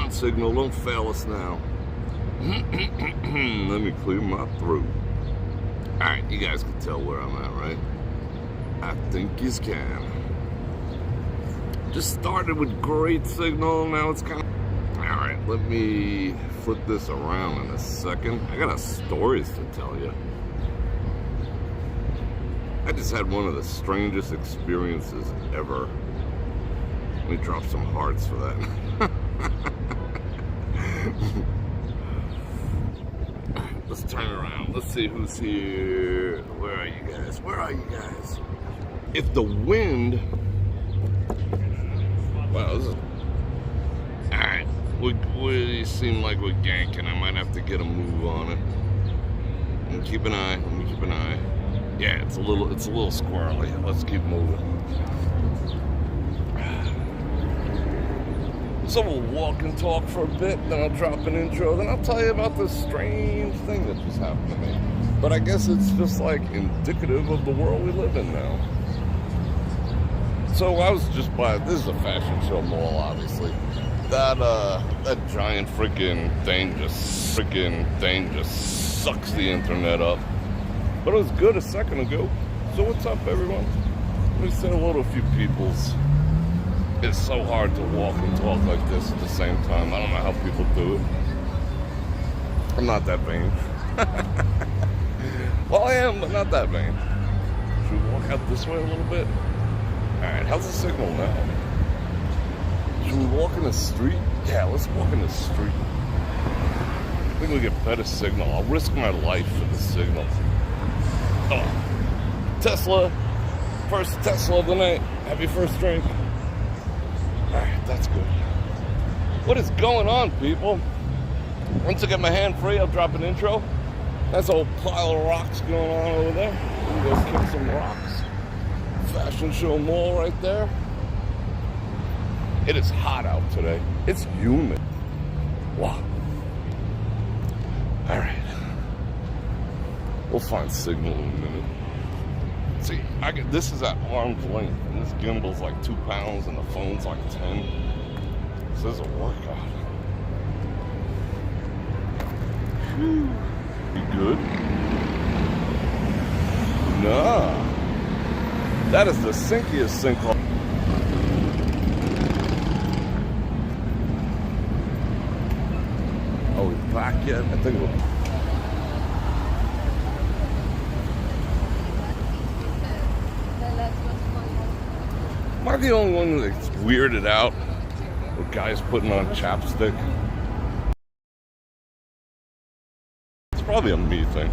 on, signal, don't fail us now. Let me clear my throat. Alright, you guys can tell where I'm at, right? I think you can. Just started with great signal, now it's kind of... Alright, let me flip this around in a second. I got stories to tell you. I just had one of the strangest experiences ever. Let me drop some hearts for that. Let's turn around. Let's see who's here. Where are you guys? Where are you guys? If the wind... Wow, this is... Alright. We seem like we're ganking. I might have to get a move on it. And keep an eye. Let me keep an eye. Yeah, it's a little squirrely. Let's keep moving. So we'll walk and talk for a bit, then I'll drop an intro, then I'll tell you about this strange thing that just happened to me. But I guess it's just like indicative of the world we live in now. So I was just by, this is a fashion show mall, obviously. That giant freaking thing just sucks the internet up. But it was good a second ago. So what's up, everyone? Let me say hello to a few peoples. It's so hard to walk and talk like this at the same time. I don't know how people do it. I'm not that vain. Well, I am, but not that vain. Should we walk out this way a little bit? Alright, how's the signal now? Should we walk in the street? Yeah, let's walk in the street. I think we get better signal. I'll risk my life for the signal. Oh, Tesla. First Tesla of the night. Have your first drink. Alright, that's good. What is going on, people? Once I get my hand free, I'll drop an intro. That's a whole pile of rocks going on over there. We can go kick some rocks. Fashion show mall right there. It is hot out today. It's humid. Wow. Alright. We'll find signal in a minute. See, this is at arm's length, and this gimbal's like 2 pounds, and the phone's like 10. This is a workout. Whew. You good? Nah. That is the sinkiest sinkhole. Are we back yet? I think we're... Am I the only one that's weirded out with guys putting on chapstick? It's probably a me thing.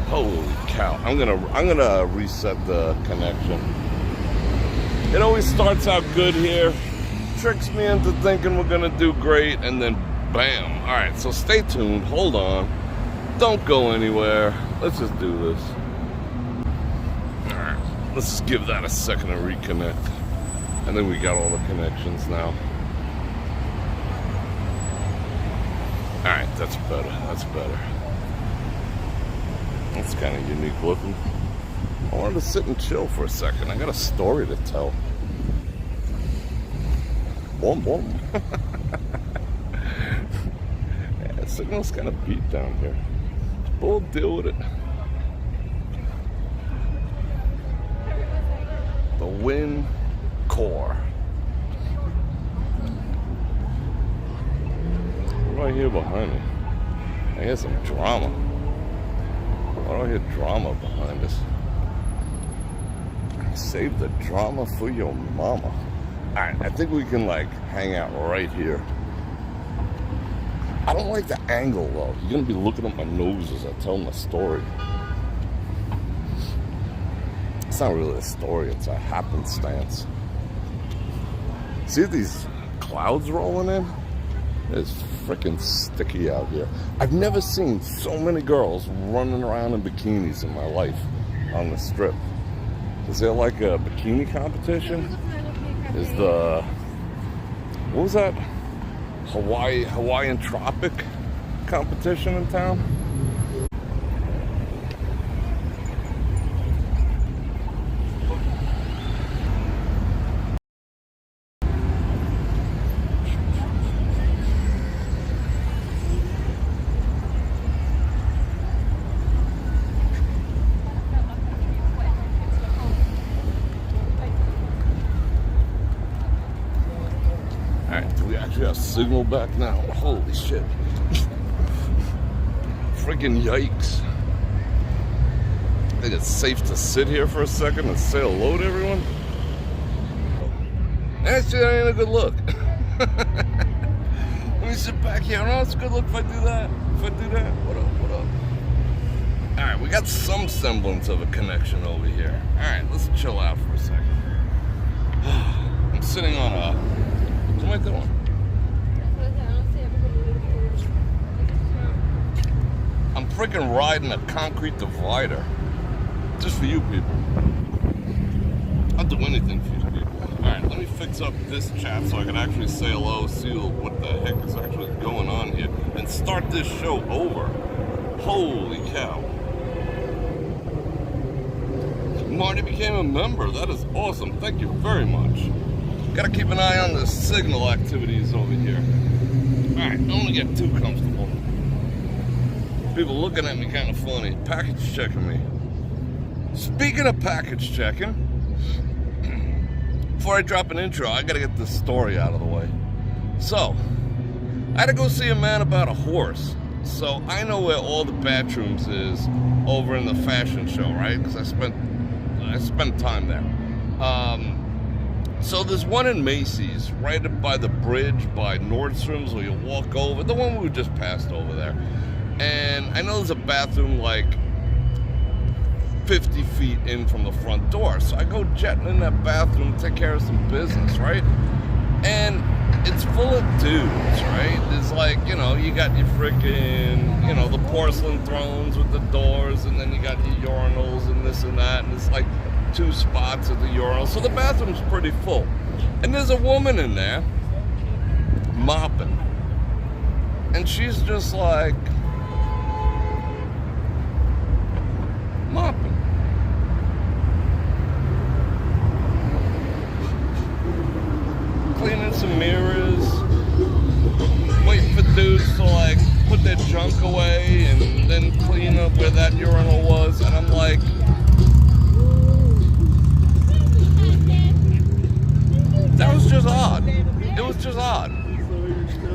Holy cow. I'm gonna reset the connection. It always starts out good here, tricks me into thinking we're gonna do great, and then bam. Alright, so stay tuned, hold on. Don't go anywhere. Let's just do this. Alright. Let's just give that a second to reconnect. And then we got all the connections now. Alright, that's better. That's better. That's kind of unique looking. I wanted to sit and chill for a second. I got a story to tell. Boom, boom. Yeah, the signal's kind of beat down here. But we'll deal with it. The wind core. What do I hear behind me? I hear some drama. Why do I hear drama behind us? Save the drama for your mama. Alright, I think we can like hang out right here. I don't like the angle though. You're gonna be looking at my nose as I tell my story. It's not really a story, it's a happenstance. See these clouds rolling in? It's freaking sticky out here. I've never seen so many girls running around in bikinis in my life on the strip. Is there like a bikini competition? Is the, what was that? Hawaiian Tropic competition in town? Alright, do we actually have signal back now? Holy shit. Freaking yikes. I think it's safe to sit here for a second and say hello to everyone. Actually, that ain't a good look. Let me sit back here. No, it's a good look if I do that. What up, what up? Alright, we got some semblance of a connection over here. Alright, let's chill out for a second. I'm sitting on a... What am I doing? I'm freaking riding a concrete divider. Just for you people. I'll do anything for you people. Alright, let me fix up this chat so I can actually say hello, see what the heck is actually going on here, and start this show over. Holy cow. Marty became a member. That is awesome. Thank you very much. Gotta keep an eye on the signal activities over here. Alright, don't want to get too comfortable. People looking at me kind of funny. Package checking me. Speaking of package checking, before I drop an intro, I gotta get this story out of the way. So, I had to go see a man about a horse. So, I know where all the bathrooms is over in the fashion show, right? Because I spent time there. So there's one in Macy's, right by the bridge by Nordstrom's where you walk over, the one we just passed over there. And I know there's a bathroom like 50 feet in from the front door. So I go jetting in that bathroom, take care of some business, right? And it's full of dudes, right? There's like, you know, you got your freaking, you know, the porcelain thrones with the doors, and then you got your urinals and this and that, and it's like 2 spots at the urinal. So the bathroom's pretty full. And there's a woman in there mopping. And she's just like mopping. Cleaning some mirrors, waiting for dudes to like put their junk away and then clean up where that urinal was, and I'm like, that was just odd. It was just odd.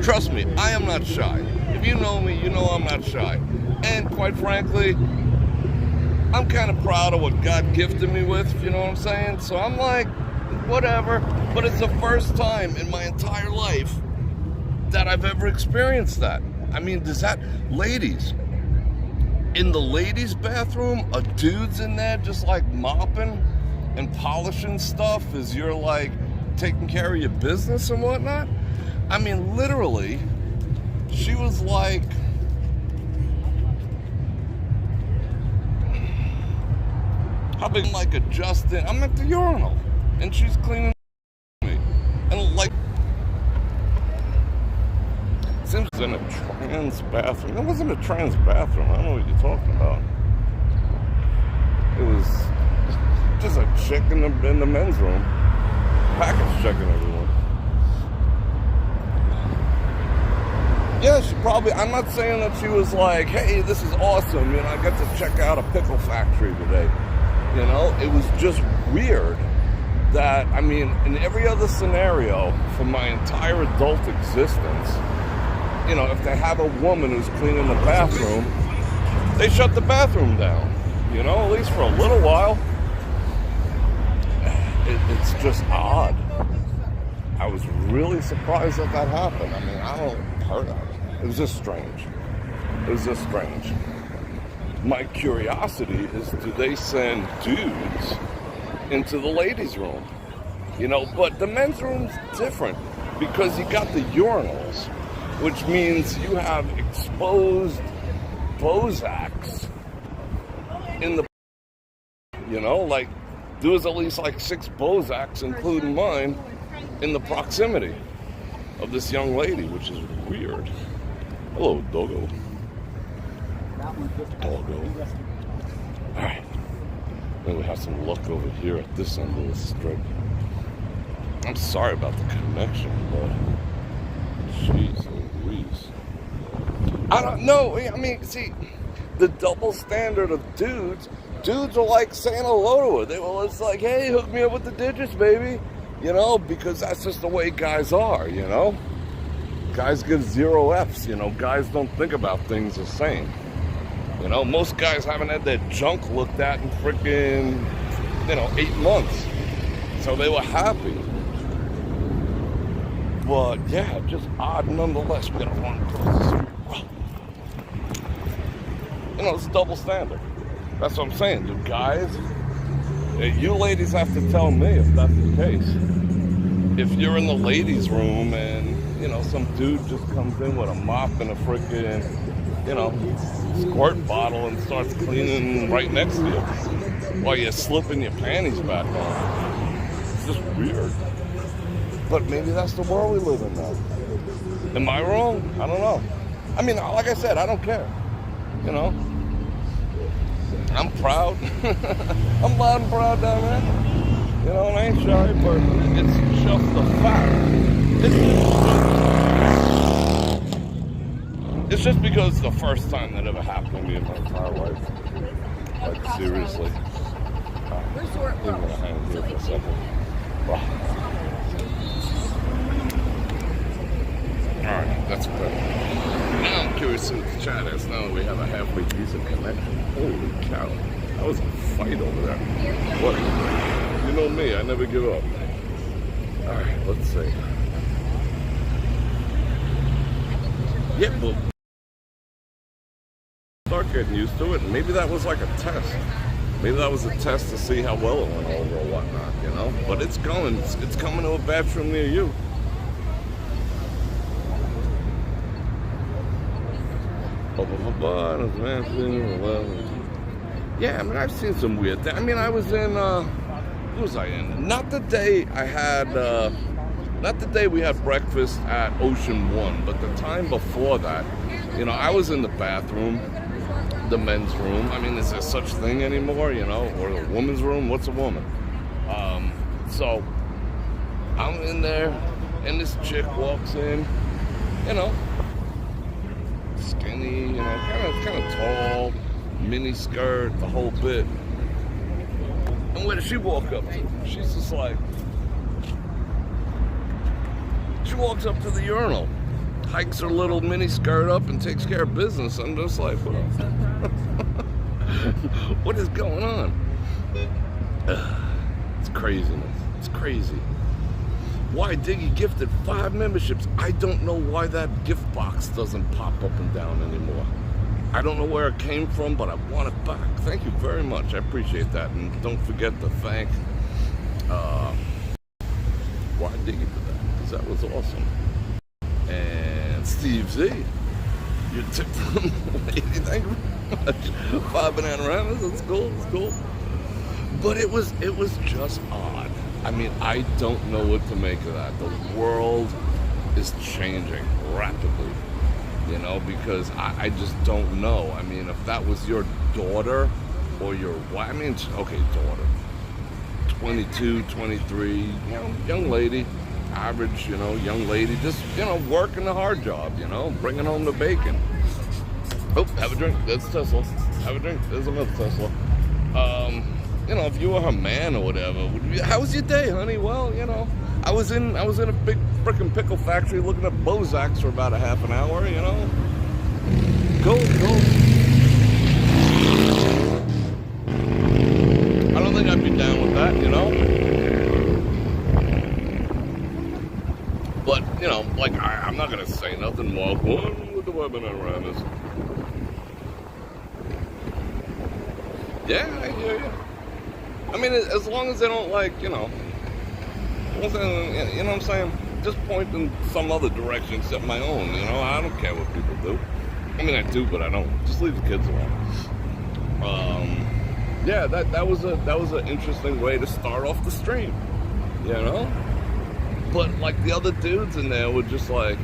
Trust me, I am not shy. If you know me, you know I'm not shy. And quite frankly, I'm kind of proud of what God gifted me with, you know what I'm saying? So I'm like, whatever. But it's the first time in my entire life that I've ever experienced that. I mean, does that, ladies, in the ladies' bathroom, a dude's in there just like mopping and polishing stuff as you're like taking care of your business and whatnot? I mean, literally, she was like, how big, like adjusting, I'm at the urinal, and she's cleaning me, and like, seems in a trans bathroom. It wasn't a trans bathroom, I don't know what you're talking about. It was just a chick in the men's room, package checking everyone. Yeah, she probably, I'm not saying that she was like, hey, this is awesome, you know, I get to check out a pickle factory today. You know, it was just weird that, I mean, in every other scenario for my entire adult existence, you know, if they have a woman who's cleaning the bathroom, they shut the bathroom down, you know, at least for a little while. It's just odd. I was really surprised that happened. I mean, I don't heard of it. It was just strange. It was just strange. My curiosity is, do they send dudes into the ladies' room? You know, but the men's room's different because you got the urinals, which means you have exposed Bozaks in the, you know, like there was at least like 6 Bozaks, including mine, in the proximity of this young lady, which is weird. Hello, doggo. Doggo. Alright. Then we have some luck over here at this end of the strip. I'm sorry about the connection, but jeez Louise. I don't know. I mean, see, the double standard of dudes are like saying hello to her. They were just like, hey, hook me up with the digits, baby. You know, because that's just the way guys are, you know? Guys give 0 Fs, you know? Guys don't think about things the same. You know, most guys haven't had their junk looked at in freaking, 8 months. So they were happy. But, yeah, just odd nonetheless. We gotta run across the street. It's double standard. That's what I'm saying. Do guys, you ladies have to tell me if that's the case. If you're in the ladies' room and, some dude just comes in with a mop and a freaking, squirt bottle and starts cleaning right next to you while you're slipping your panties back on. It's just weird. But maybe that's the world we live in now. Am I wrong? I don't know. I mean, like I said, I don't care. I'm proud. I'm loud and proud down there. And I ain't shy, but it's just a fact. It's just because it's the first time that ever happened to me in my entire life. Like, seriously. I'm gonna hang here for a second. Alright, that's good. Now I'm curious in the chat as now we have a halfway decent connection. Holy cow. That was a fight over there. What? You know me, I never give up. Alright, let's see. Yeah, but start getting used to it, and maybe that was like a test. Maybe that was a test to see how well it went over or whatnot, But it's coming to a bathroom near you. Yeah, I mean, I've seen some weird things. I mean, I was in, who was I in? Not the day we had breakfast at Ocean One, but the time before that, I was in the bathroom, the men's room. I mean, is there such thing anymore, or the woman's room? What's a woman? So I'm in there, and this chick walks in, skinny, kind of tall, mini skirt, the whole bit. And where did she walk up to? She's just like, she walks up to the urinal, hikes her little mini skirt up and takes care of business. I'm just like, what is going on? It's craziness. It's crazy. Why Diggy gifted 5 memberships. I don't know why that gift box doesn't pop up and down anymore. I don't know where it came from, but I want it back. Thank you very much. I appreciate that. And don't forget to thank Why Diggy for that, because that was awesome. And Steve Z, your tip from the lady. Thank you very much. 5 Bananamas. It's cool. It's cool. But it was just odd. I mean, I don't know what to make of that. The world is changing rapidly, because I just don't know. I mean, if that was your daughter or your wife, okay, daughter, 22, 23, young lady, average, young lady, just, working a hard job, bringing home the bacon. Oh, have a drink. That's Tesla. Have a drink. There's another Tesla. If you were her man or whatever, how was your day, honey? Well, I was in a big frickin' pickle factory looking at Bozaks for about a half an hour, Cool. I don't think I'd be down with that, But, I'm not gonna say nothing more. What the webinar around is. Yeah, I hear you. I mean, as long as they don't what I'm saying? Just point in some other direction except my own, I don't care what people do. I mean, I do, but I don't. Just leave the kids alone. Yeah, that was an interesting way to start off the stream, But, the other dudes in there were just like,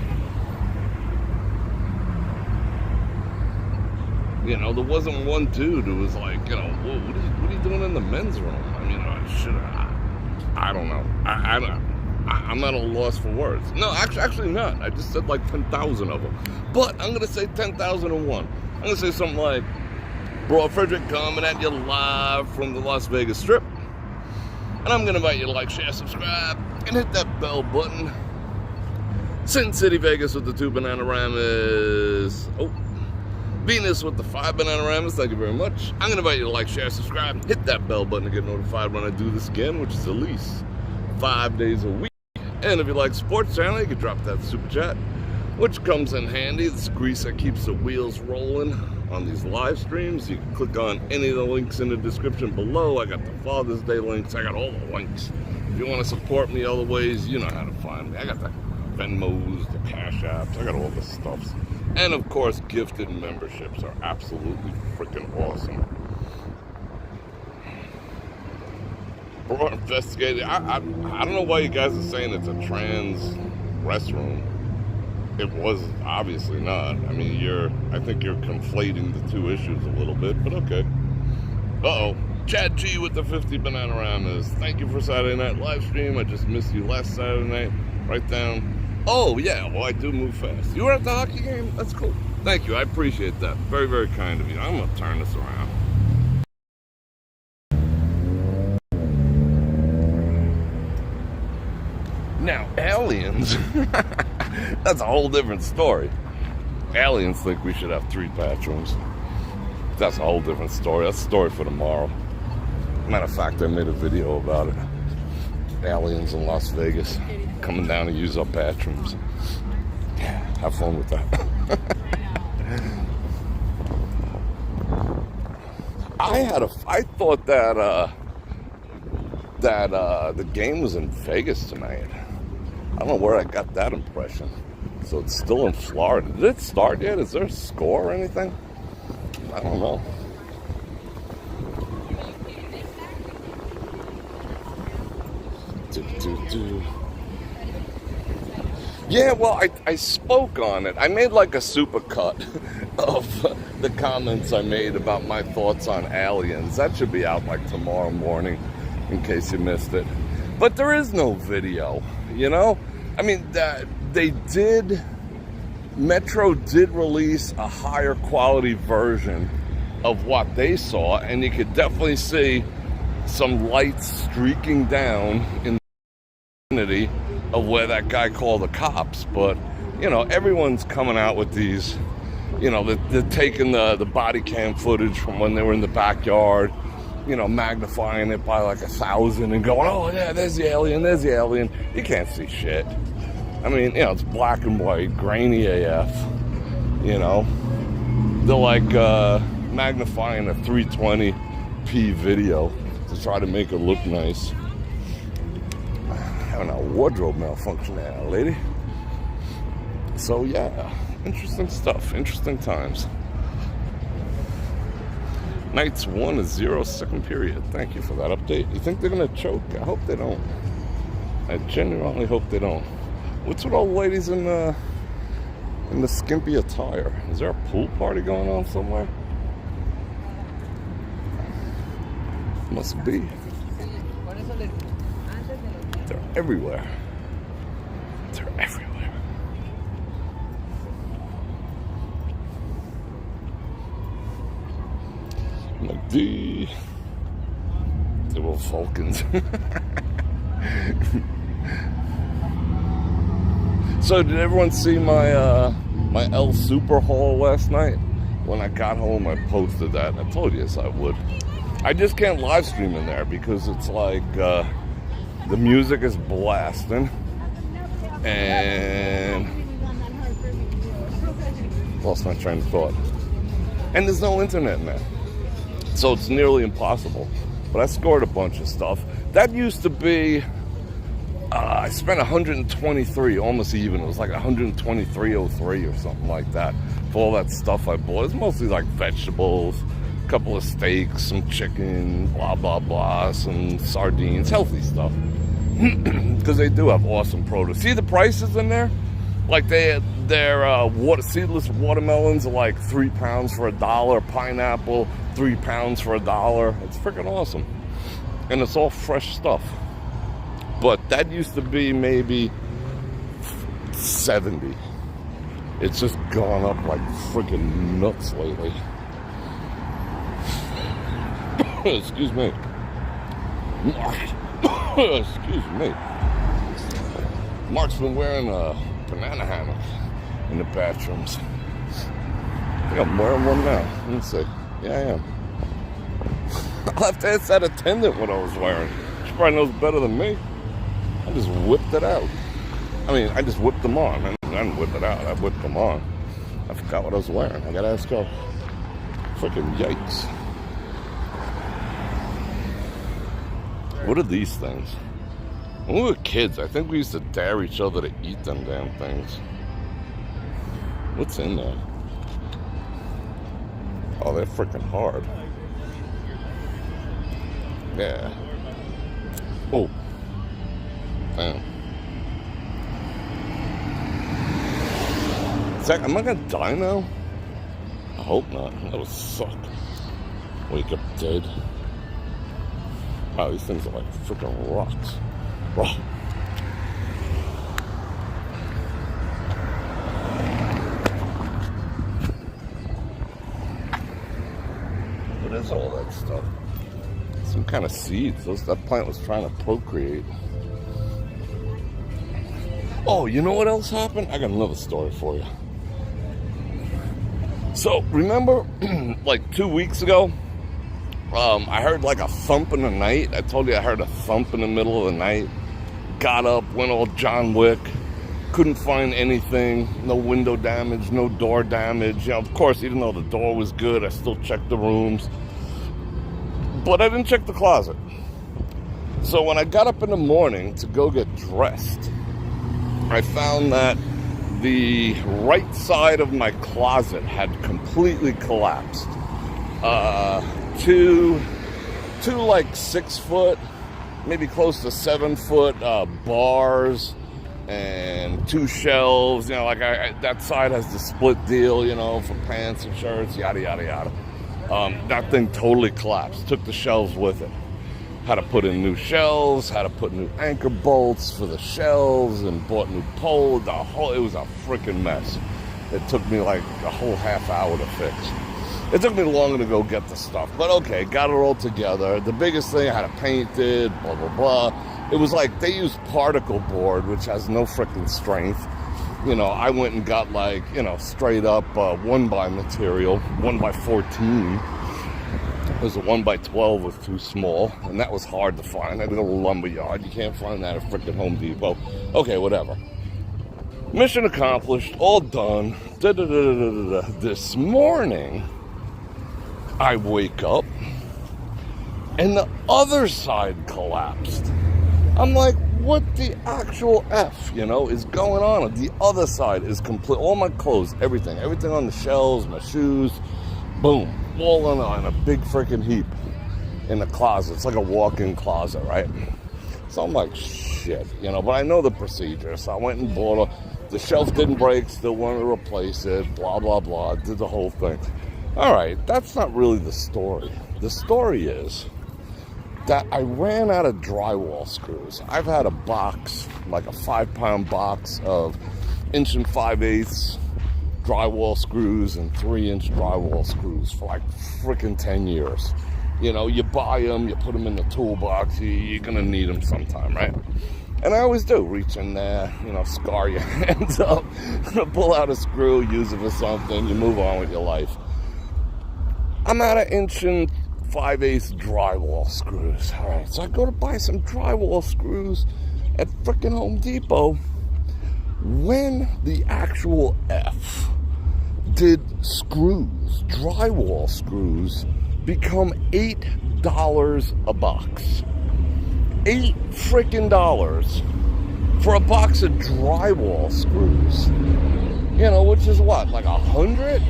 there wasn't one dude who was like, whoa, what are you doing in the men's room? I mean, I don't know. I'm at a loss for words. No, actually not. I just said 10,000 of them. But I'm going to say 10,001. I'm going to say something like, Bror Fredrik coming at you live from the Las Vegas Strip. And I'm going to invite you to like, share, subscribe, and hit that bell button. Sin City, Vegas with the 2 Bananaramas. Oh, Venus with the 5 Bananaramas. Thank you very much. I'm going to invite you to like, share, subscribe, hit that bell button to get notified when I do this again, which is at least 5 days a week. And if you like sports channel, you can drop that super chat, which comes in handy. It's grease that keeps the wheels rolling on these live streams. You can click on any of the links in the description below. I got the Father's Day links. I got all the links. If you want to support me other ways, you know how to find me. I got the Venmos, the Cash Apps. I got all the stuffs. And of course, gifted memberships are absolutely freaking awesome. Bror investigated. I don't know why you guys are saying it's a trans restroom. It was obviously not. I mean, I think you're conflating the two issues a little bit, but okay. Uh-oh. Chad G with the 50 Bananaramas. Thank you for Saturday night live stream. I just missed you last Saturday night. Right down. Oh, yeah. Well, I do move fast. You were at the hockey game? That's cool. Thank you. I appreciate that. Very, very kind of you. I'm going to turn this around. Now, aliens, that's a whole different story. Aliens think we should have 3 bathrooms. That's a whole different story. That's a story for tomorrow. Matter of fact, I made a video about it. Aliens in Las Vegas coming down to use our bathrooms. Yeah, have fun with that. I thought that the game was in Vegas tonight. I don't know where I got that impression. So it's still in Florida. Did it start yet? Is there a score or anything? I don't know. Yeah, well, I spoke on it. I made like a super cut of the comments I made about my thoughts on aliens. That should be out like tomorrow morning, in case you missed it. But there is no video, you know? I mean, Metro did release a higher quality version of what they saw, and you could definitely see some lights streaking down in the vicinity of where that guy called the cops. But, you know, everyone's coming out with these, you know, they're taking the body cam footage from when they were in the backyard, you know, magnifying it by like 1,000 and going, oh yeah, there's the alien, there's the alien. You can't see shit. I mean, you know, it's black and white, grainy AF, you know. They're like magnifying a 320p video to try to make it look nice. Having a wardrobe malfunction now, lady. So yeah, interesting stuff, interesting times. Nights 1 is 0 second period. Thank you for that update. You think they're gonna choke? I hope they don't. I genuinely hope they don't. What's with all the ladies in the skimpy attire? Is there a pool party going on somewhere? Must be. They're everywhere. They're everywhere. McD. They were Falcons. So did everyone see my my El Super haul last night? When I got home, I posted that. I told you yes, I would. I just can't live stream in there because it's like the music is blasting and lost my train of thought. And there's no internet in there, so it's nearly impossible. But I scored a bunch of stuff. That used to be. I spent 123, almost even. It was like 123.03 or something like that for all that stuff I bought. It's mostly like vegetables, a couple of steaks, some chicken, blah, blah, blah, some sardines, healthy stuff. Because they do have awesome produce. See the prices in there? Like their seedless watermelons are like 3 pounds for $1. Pineapple, 3 pounds for $1. It's freaking awesome. And it's all fresh stuff. But that used to be maybe 70. It's just gone up like freaking nuts lately. Excuse me. Excuse me. Mark's been wearing a banana hammock in the bathrooms. I think I'm wearing one now. Let me see. Yeah, I am. I'll have to ask that attendant what I was wearing. She probably knows better than me. I just whipped it out. I mean, I just whipped them on. I didn't whip it out. I whipped them on. I forgot what I was wearing. I gotta ask her. Freaking yikes. What are these things? When we were kids, I think we used to dare each other to eat them damn things. What's in there? Oh, they're freaking hard. Yeah. Oh. Damn. Zach, am I gonna die now? I hope not. That would suck. Wake up dead. Wow, these things are like freaking rocks. Bro. What is all that stuff? Some kind of seeds. That plant was trying to procreate. Oh, you know what else happened? I got another story for you. So, remember, like 2 weeks ago, I heard like a thump in the night. I told you I heard a thump in the middle of the night. Got up, went all John Wick. Couldn't find anything. No window damage, no door damage. You know, of course, even though the door was good, I still checked the rooms. But I didn't check the closet. So when I got up in the morning to go get dressed, I found that the right side of my closet had completely collapsed. Two like 6 foot, maybe close to 7 foot bars and 2 shelves. You know, like that side has the split deal, you know, for pants and shirts, yada yada yada. That thing totally collapsed. Took the shelves with it. Had to put in new shelves, had to put new anchor bolts for the shelves, and bought new poles. It was a freaking mess. It took me like a whole half hour to fix. It took me longer to go get the stuff, but okay, got it all together. The biggest thing, I had to paint it, blah, blah, blah. It was like, they use particle board, which has no freaking strength. You know, I went and got like, you know, straight up 1x material, 1x14. Because the 1x12 was too small, and that was hard to find. I had to go to a lumber yard. You can't find that at freaking Home Depot. Okay, whatever. Mission accomplished, all done. This morning, I wake up, and the other side collapsed. I'm like, what the actual F, you know, is going on? The other side is complete. All my clothes, everything on the shelves, my shoes, boom, all on a big freaking heap in the closet. It's like a walk-in closet, right? So I'm like, shit, you know, but I know the procedure. So I went and bought the shelf didn't break, still wanted to replace it, blah, blah, blah, did the whole thing. All right, that's not really the story. The story is that I ran out of drywall screws. I've had a box, like a 5-pound box of 1 5/8" drywall screws and 3-inch drywall screws for like freaking 10 years. You know, you buy them, you put them in the toolbox, you're gonna need them sometime, right? And I always do, reach in there, you know, scar your hands up, pull out a screw, use it for something, you move on with your life. I'm out of 1 5/8" drywall screws. All right, so I go to buy some drywall screws at frickin' Home Depot. When the actual F did screws, drywall screws, become $8 a box? $8 frickin' for a box of drywall screws. You know, which is what, like 100?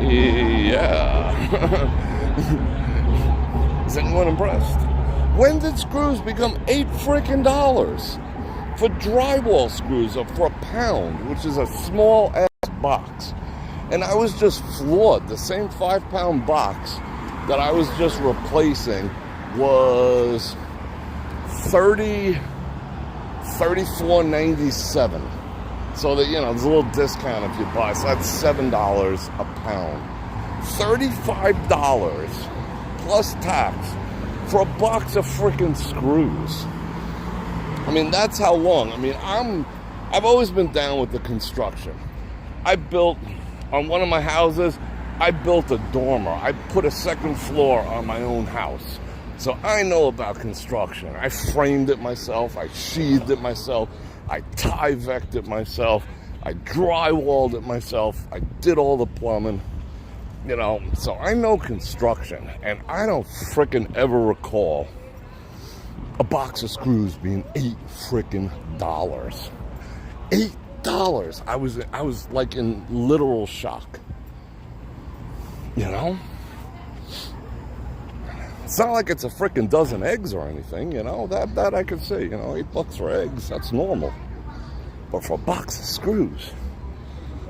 Yeah. Is anyone impressed? When did screws become $8 for drywall screws, or for a pound, which is a small ass box? And I was just floored. The same 5-pound box that I was just replacing was $34.97. So that, you know, there's a little discount if you buy. So that's $7 a pound. $35 plus tax for a box of freaking screws. I mean, that's how long. I mean, I've always been down with the construction. I built, on one of my houses, I built a dormer. I put a second floor on my own house. So I know about construction. I framed it myself. I sheathed it myself. I Tyvek'd it myself. I drywalled it myself. I did all the plumbing. You know, so I know construction. And I don't frickin' ever recall a box of screws being $8 frickin' $8. I was like in literal shock. You know? It's not like it's a frickin' dozen eggs or anything, you know? That I could see, you know, $8 for eggs, that's normal. But for a box of screws,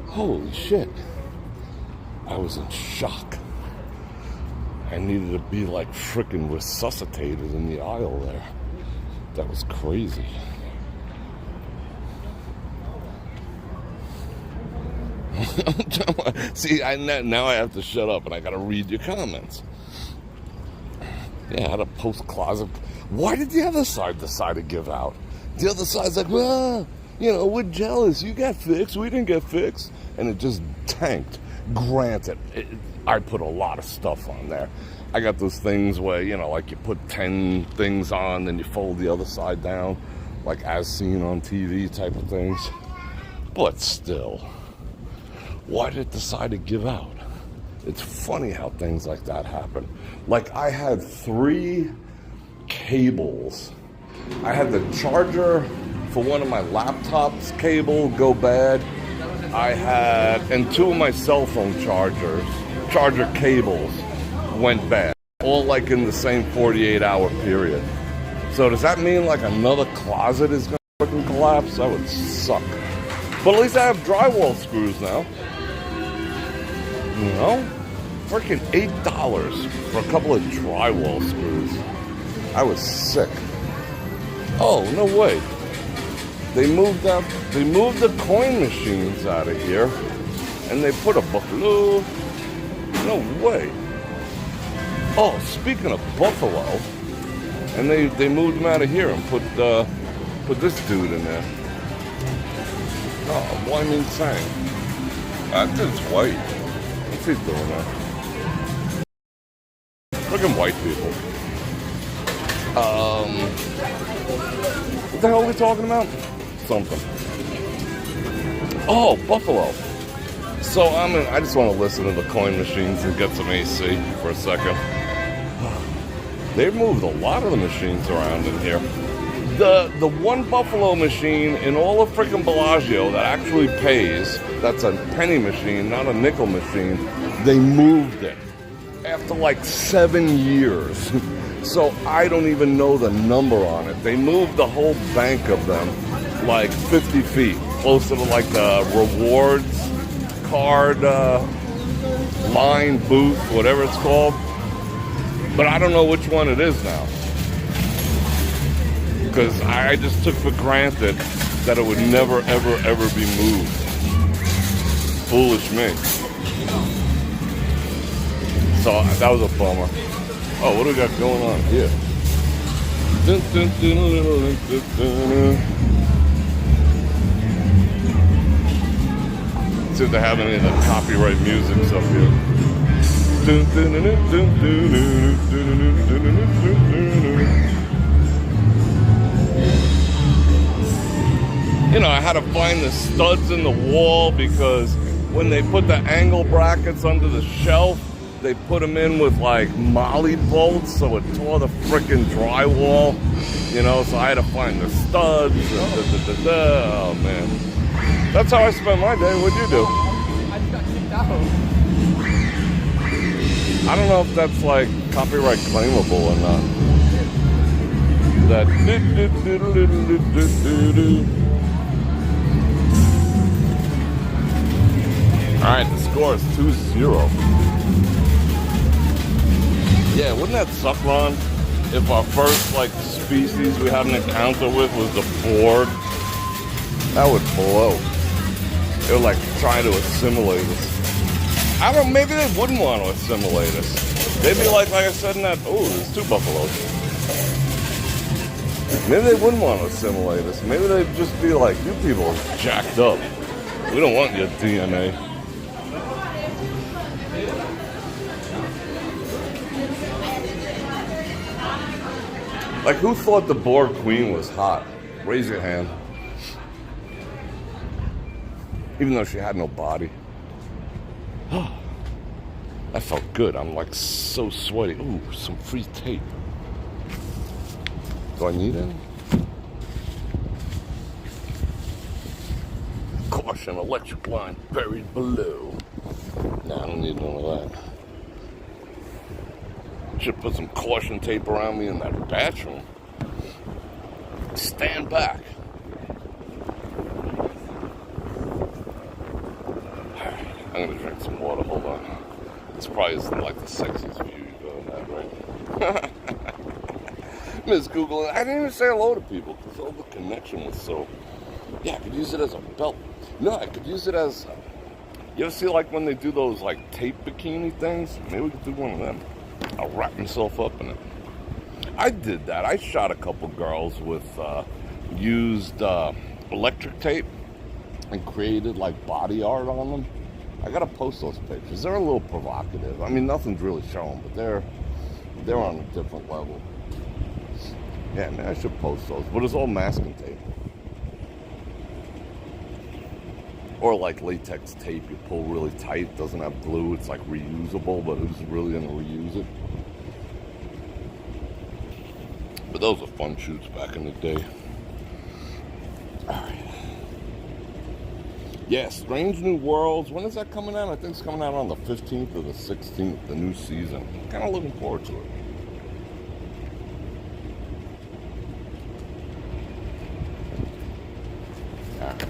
holy shit. I was in shock. I needed to be like frickin' resuscitated in the aisle there. That was crazy. See, now I have to shut up and I gotta read your comments. Yeah, I had a post closet. Why did the other side decide to give out? The other side's like, well, you know, we're jealous. You got fixed. We didn't get fixed. And it just tanked. Granted, I put a lot of stuff on there. I got those things where, you know, like you put 10 things on, then you fold the other side down, like as seen on TV type of things. But still, why did it decide to give out? It's funny how things like that happen. Like, I had 3 cables. I had the charger for one of my laptops cable go bad. I had, and 2 of my cell phone charger cables went bad. All like in the same 48-hour period. So does that mean like another closet is gonna fucking collapse? That would suck. But at least I have drywall screws now. You know? Freaking $8 for a couple of drywall screws. I was sick. Oh, no way. They moved the coin machines out of here, and they put a Buffalo. No way. Oh, speaking of Buffalo, and they moved them out of here and put this dude in there. Oh, Wyoming Sang. That dude's white. What's he doing there? Freaking white people. What the hell are we talking about? Something. Oh, Buffalo. So I just want to listen to the coin machines and get some AC for a second. They've moved a lot of the machines around in here. The one Buffalo machine in all of frickin' Bellagio that actually pays, that's a penny machine, not a nickel machine, they moved it after like 7 years. So I don't even know the number on it. They moved the whole bank of them like 50 feet, closer to like the rewards card line booth, whatever it's called. But I don't know which one it is now. Because I just took for granted that it would never, ever, ever be moved. Foolish me. So that was a bummer. Oh, what do we got going on here? See if they have any of the copyright music up here. You know, I had to find the studs in the wall because when they put the angle brackets under the shelf, they put them in with like molly bolts, so it tore the frickin' drywall. You know, so I had to find the studs. Oh man, that's how I spent my day. What'd you do? I just got kicked out. I don't know if that's like copyright claimable or not. That. All right, the score is 2-0. Yeah, wouldn't that suck, Ron? If our first, like, species we had an encounter with was the board? That would blow. They would, like, try to assimilate us. I don't know, maybe they wouldn't want to assimilate us. They'd be like I said in that, oh, there's 2 buffaloes. Maybe they wouldn't want to assimilate us. Maybe they'd just be like, you people are jacked up. We don't want your DNA. Like, who thought the Bror Queen was hot? Raise your hand. Even though she had no body. That felt good. I'm like so sweaty. Ooh, some free tape. Do I need any? Caution, electric line buried below. Nah, I don't need none of that. Should put some caution tape around me in that bathroom. Stand back. I'm gonna drink some water. Hold on. This probably isn't like the sexiest view you go in that, right? Miss Google, I didn't even say hello to people because all the connection was so. Yeah, I could use it as a belt. No, I could use it as. You ever see like when they do those like tape bikini things? Maybe we could do one of them. I'll wrap myself up in it. I did that. I shot a couple girls with used electric tape and created like body art on them. I gotta post those pictures. They're a little provocative. I mean, nothing's really shown, but they're on a different level. Yeah, man, I should post those. But it's all masking tape. Or like latex tape you pull really tight, doesn't have glue, it's like reusable, but who's really gonna reuse it? But those were fun shoots back in the day. Alright. Yeah, Strange New Worlds. When is that coming out? I think it's coming out on the 15th or the 16th, the new season. Kind of looking forward to it. Alright.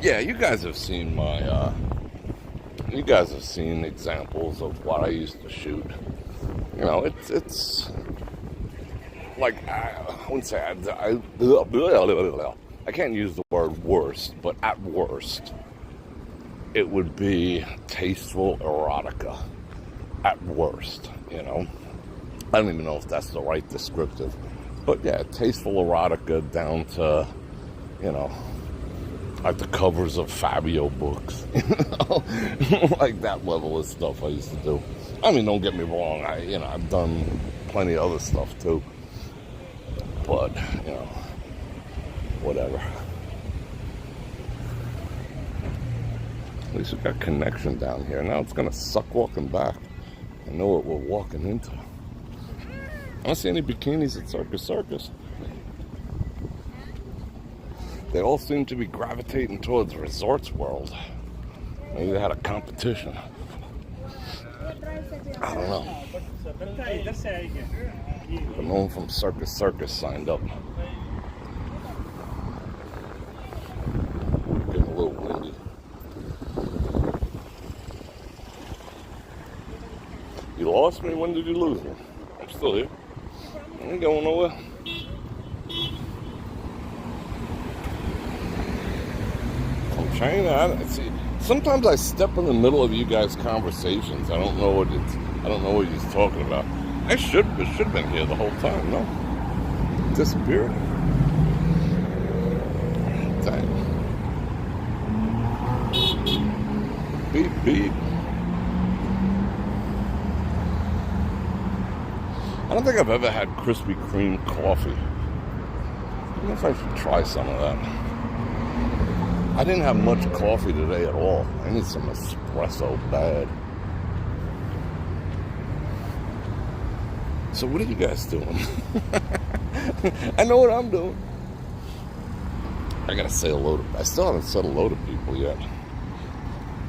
Yeah, you guys have seen my, you guys have seen examples of what I used to shoot. You know, it's like, I wouldn't say, I can't use the word worst, but at worst, it would be tasteful erotica. At worst, you know. I don't even know if that's the right descriptive. But yeah, tasteful erotica down to, you know, like the covers of Fabio books, you know, like that level of stuff I used to do. I mean, don't get me wrong, I've done plenty of other stuff too, but, you know, whatever. At least we got connection down here. Now it's gonna suck walking back. I know what we're walking into. I don't see any bikinis at Circus. They all seem to be gravitating towards Resorts World. Maybe they had a competition. I don't know. But no one from Circus signed up. Getting a little windy. You lost me? When did you lose me? I'm still here. I ain't going nowhere. China, see. Sometimes I step in the middle of you guys' conversations. I don't know what you're talking about. I should have been here the whole time. No, disappeared. Dang. Beep beep. I don't think I've ever had Krispy Kreme coffee. I don't know if I should try some of that. I didn't have much coffee today at all. I need some espresso bad. So what are you guys doing? I know what I'm doing. I gotta say hello to, I still haven't said hello to people yet.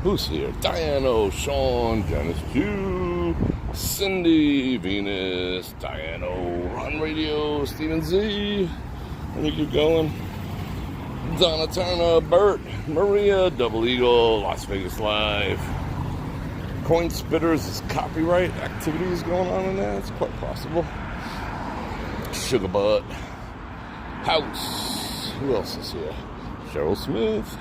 Who's here? Diano, Sean, Janice Q, Cindy, Venus, Diano, Ron Radio, Stephen Z. Let me keep going. Donna Turner, Bert, Maria, Double Eagle, Las Vegas Live. Coin Spitters is copyright activities going on in there. It's quite possible. Sugar Butt. House. Who else is here? Cheryl Smith.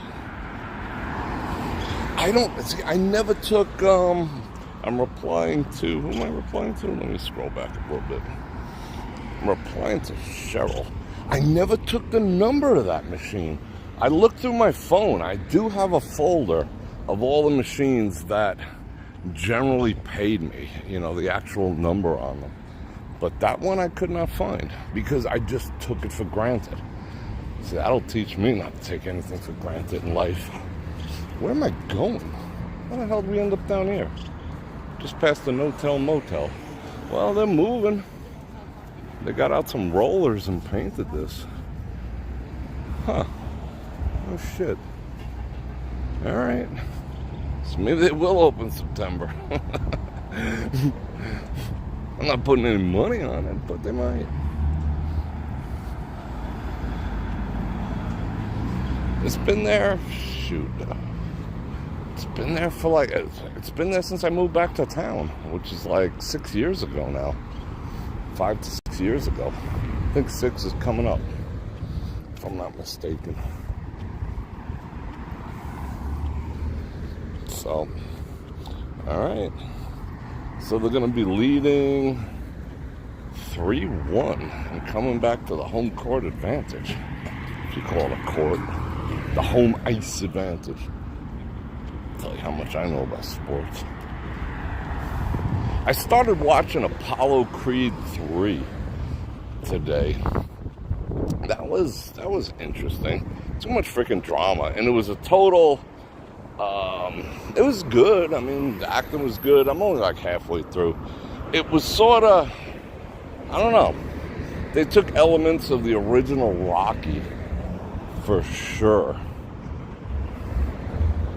I I don't, see, I never took, I'm replying to, who am I replying to? Let me scroll back a little bit. I'm replying to Cheryl. I never took the number of that machine. I looked through my phone. I do have a folder of all the machines that generally paid me, you know, the actual number on them. But that one I could not find because I just took it for granted. See, that'll teach me not to take anything for granted in life. Where am I going? How the hell did we end up down here? Just past the no-tell motel. Well, they're moving. They got out some rollers and painted this. Huh. Oh, shit. All right. So maybe they will open September. I'm not putting any money on it, but they might. It's been there, shoot. It's been there for like, it's been there since I moved back to town, which is like 6 years ago now. 5 to 6 years ago. I think 6 is coming up, if I'm not mistaken. So, all right. So they're going to be leading 3-1 and coming back to the home court advantage. If you call it a court. The home ice advantage. I'll tell you how much I know about sports. I started watching Apollo Creed 3 today. That was interesting. Too much freaking drama. And it was a total... it was good. I mean, the acting was good. I'm only like halfway through. It was sort of, I don't know. They took elements of the original Rocky for sure.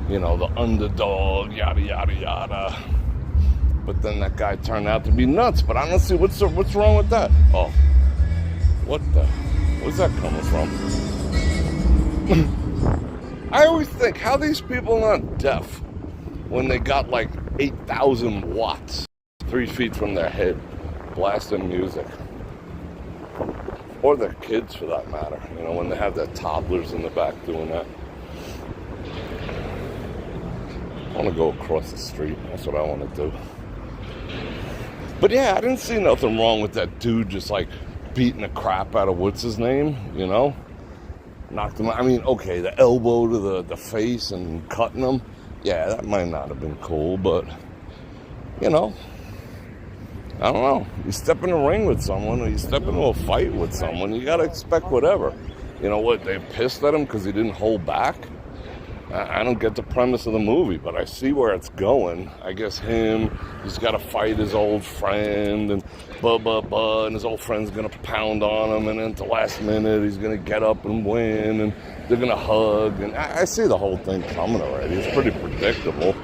You know, the underdog, yada, yada, yada. But then that guy turned out to be nuts. But I don't see what's wrong with that. Oh, where's that coming from? I always think, how these people aren't deaf when they got like 8,000 watts 3 feet from their head blasting music. Or their kids, for that matter. You know, when they have their toddlers in the back doing that. I want to go across the street. That's what I want to do. But yeah, I didn't see nothing wrong with that dude just like beating the crap out of what's his name, you know? Knocked him out. I mean, okay, the elbow to the face and cutting him. Yeah, that might not have been cool, but, you know, I don't know. You step in the ring with someone or you step into a fight with someone, you got to expect whatever. You know what, they're pissed at him because he didn't hold back? I don't get the premise of the movie, but I see where it's going. I guess he's got to fight his old friend, and and his old friend's going to pound on him, and then at the last minute, he's going to get up and win, and they're going to hug, and I see the whole thing coming already. It's pretty predictable.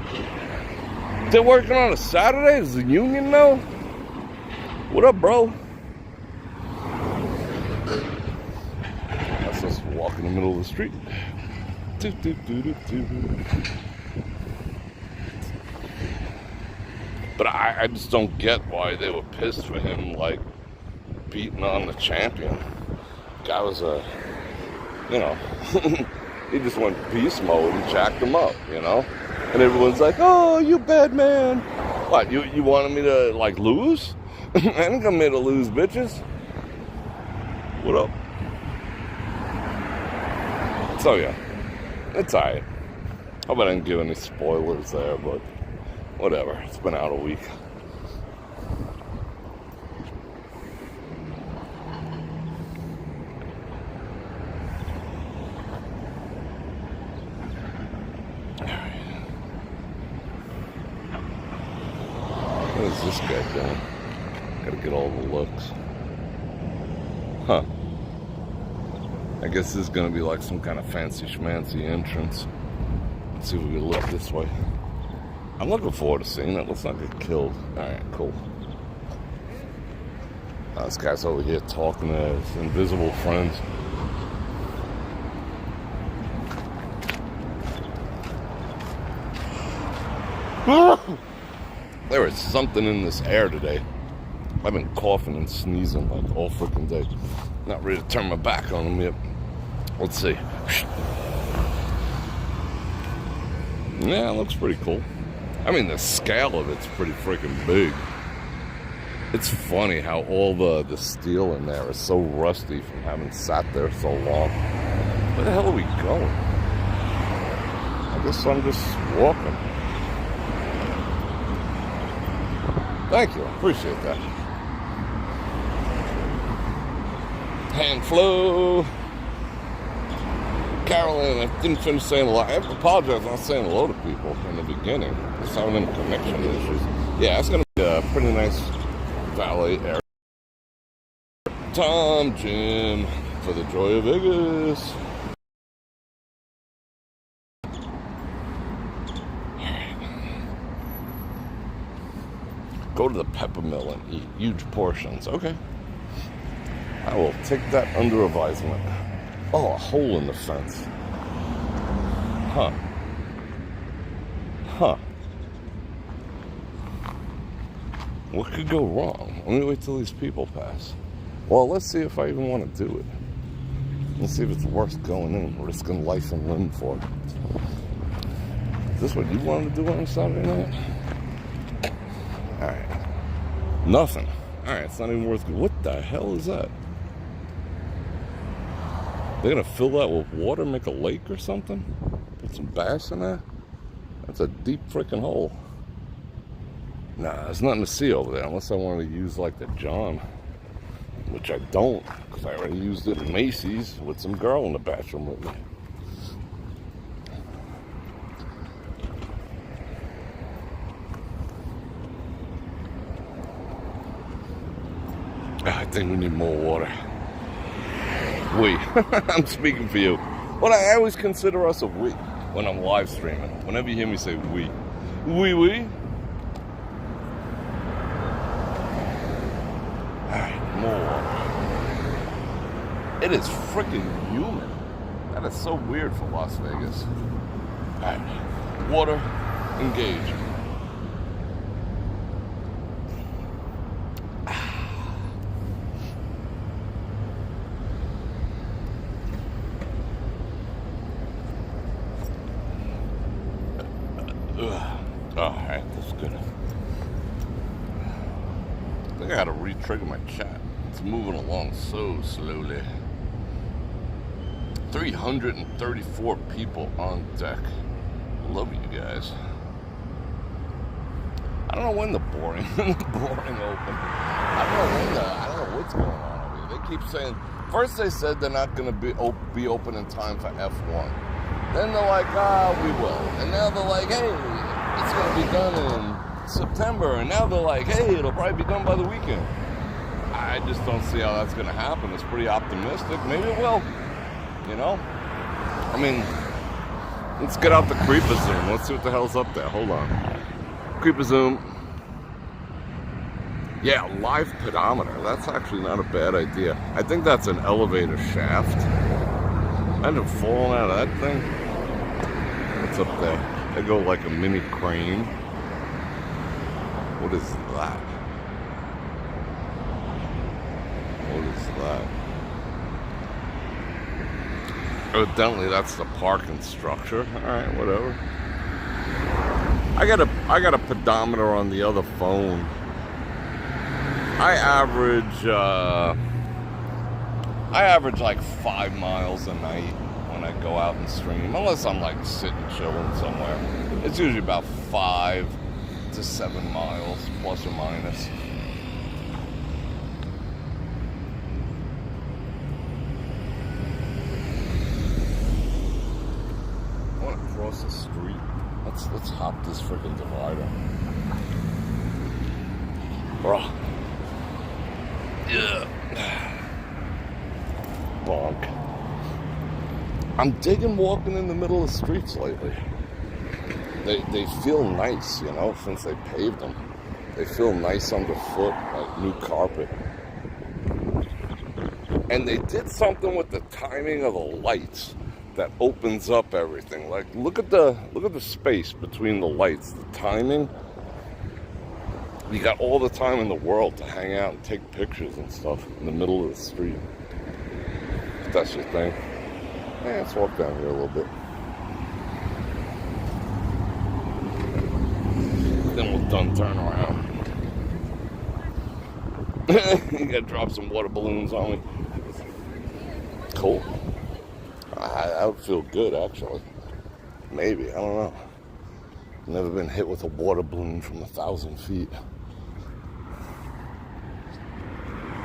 They're working on a Saturday? Does the union know? What up, bro? That's just walk in the middle of the street. But I just don't get why they were pissed for him, like, beating on the champion. Guy was you know, he just went beast mode and jacked him up, you know? And everyone's like, oh, you bad man. What, you wanted me to, like, lose? I ain't come here to lose, bitches. What up? So, yeah. It's alright. Hope I didn't give any spoilers there, but whatever. It's been out a week. Alright. What is this guy doing? Gotta get all the looks. Huh. I guess this is going to be like some kind of fancy schmancy entrance. Let's see if we can look this way. I'm looking forward to seeing it. Let's not get killed. Alright, cool. This guy's over here talking to his invisible friends. There is something in this air today. I've been coughing and sneezing like all freaking day. Not ready to turn my back on them yet. Let's see. Yeah, it looks pretty cool. I mean, the scale of it's pretty freaking big. It's funny how all the steel in there is so rusty from having sat there so long. Where the hell are we going? I guess I'm just walking. Thank you, I appreciate that. Hand flow. Carolyn, I didn't finish saying hello. I apologize for not saying hello to people in the beginning. Just having them connection issues. Yeah, it's going to be a pretty nice valet area. Tom, Jim, for the joy of Vegas. Go to the pepper mill and eat huge portions. Okay. I will take that under advisement. Oh, a hole in the fence. Huh. Huh. What could go wrong? Let me wait till these people pass. Well, let's see if I even want to do it. Let's see if it's worth going in, risking life and limb for. Is this what you wanted to do on a Saturday night? Alright. Nothing. Alright, it's not even worth it. What the hell is that? They're gonna fill that with water, make a lake or something? Put some bass in there? That's a deep freaking hole. Nah, there's nothing to see over there unless I want to use like the John. Which I don't, because I already used it in Macy's with some girl in the bathroom with me. I think we need more water. We. I'm speaking for you. Well, I always consider us a we when I'm live streaming. Whenever you hear me say we. We. Alright, more water. It is freaking humid. That is so weird for Las Vegas. Alright. Water. Engage. Alright, that's good. I think I gotta re-trigger my chat. It's moving along so slowly. 334 people on deck. Love you guys. I don't know when the boring open. I don't know what's going on over here. They keep saying, first they said they're not gonna be open in time for F1. Then they're like, we will. And now they're like, hey, it's going to be done in September. And now they're like, hey, it'll probably be done by the weekend. I just don't see how that's going to happen. It's pretty optimistic. Maybe it will. You know? I mean, let's get out the creeper zoom. Let's see what the hell's up there. Hold on. Creeper zoom. Yeah, live pedometer. That's actually not a bad idea. I think that's an elevator shaft. I end up falling out of that thing. What's up there? They go like a mini crane. What is that? What is that? Evidently that's the parking structure. Alright, whatever. I got a pedometer on the other phone. I average like 5 miles a night when I go out and stream, unless I'm like sitting chilling somewhere. It's usually about 5 to 7 miles, plus or minus. I want to cross the street. Let's hop this freaking divider. Bruh. Yeah. Bonk. I'm digging walking in the middle of the streets lately. They feel nice, you know, since they paved them. They feel nice underfoot, like new carpet. And they did something with the timing of the lights that opens up everything. Like look at the space between the lights, the timing. You got all the time in the world to hang out and take pictures and stuff in the middle of the street. If that's your thing. Let's walk down here a little bit. Then we'll done turn around. You gotta drop some water balloons on me. Cool. That would feel good, actually. Maybe, I don't know. Never been hit with a water balloon from 1,000 feet.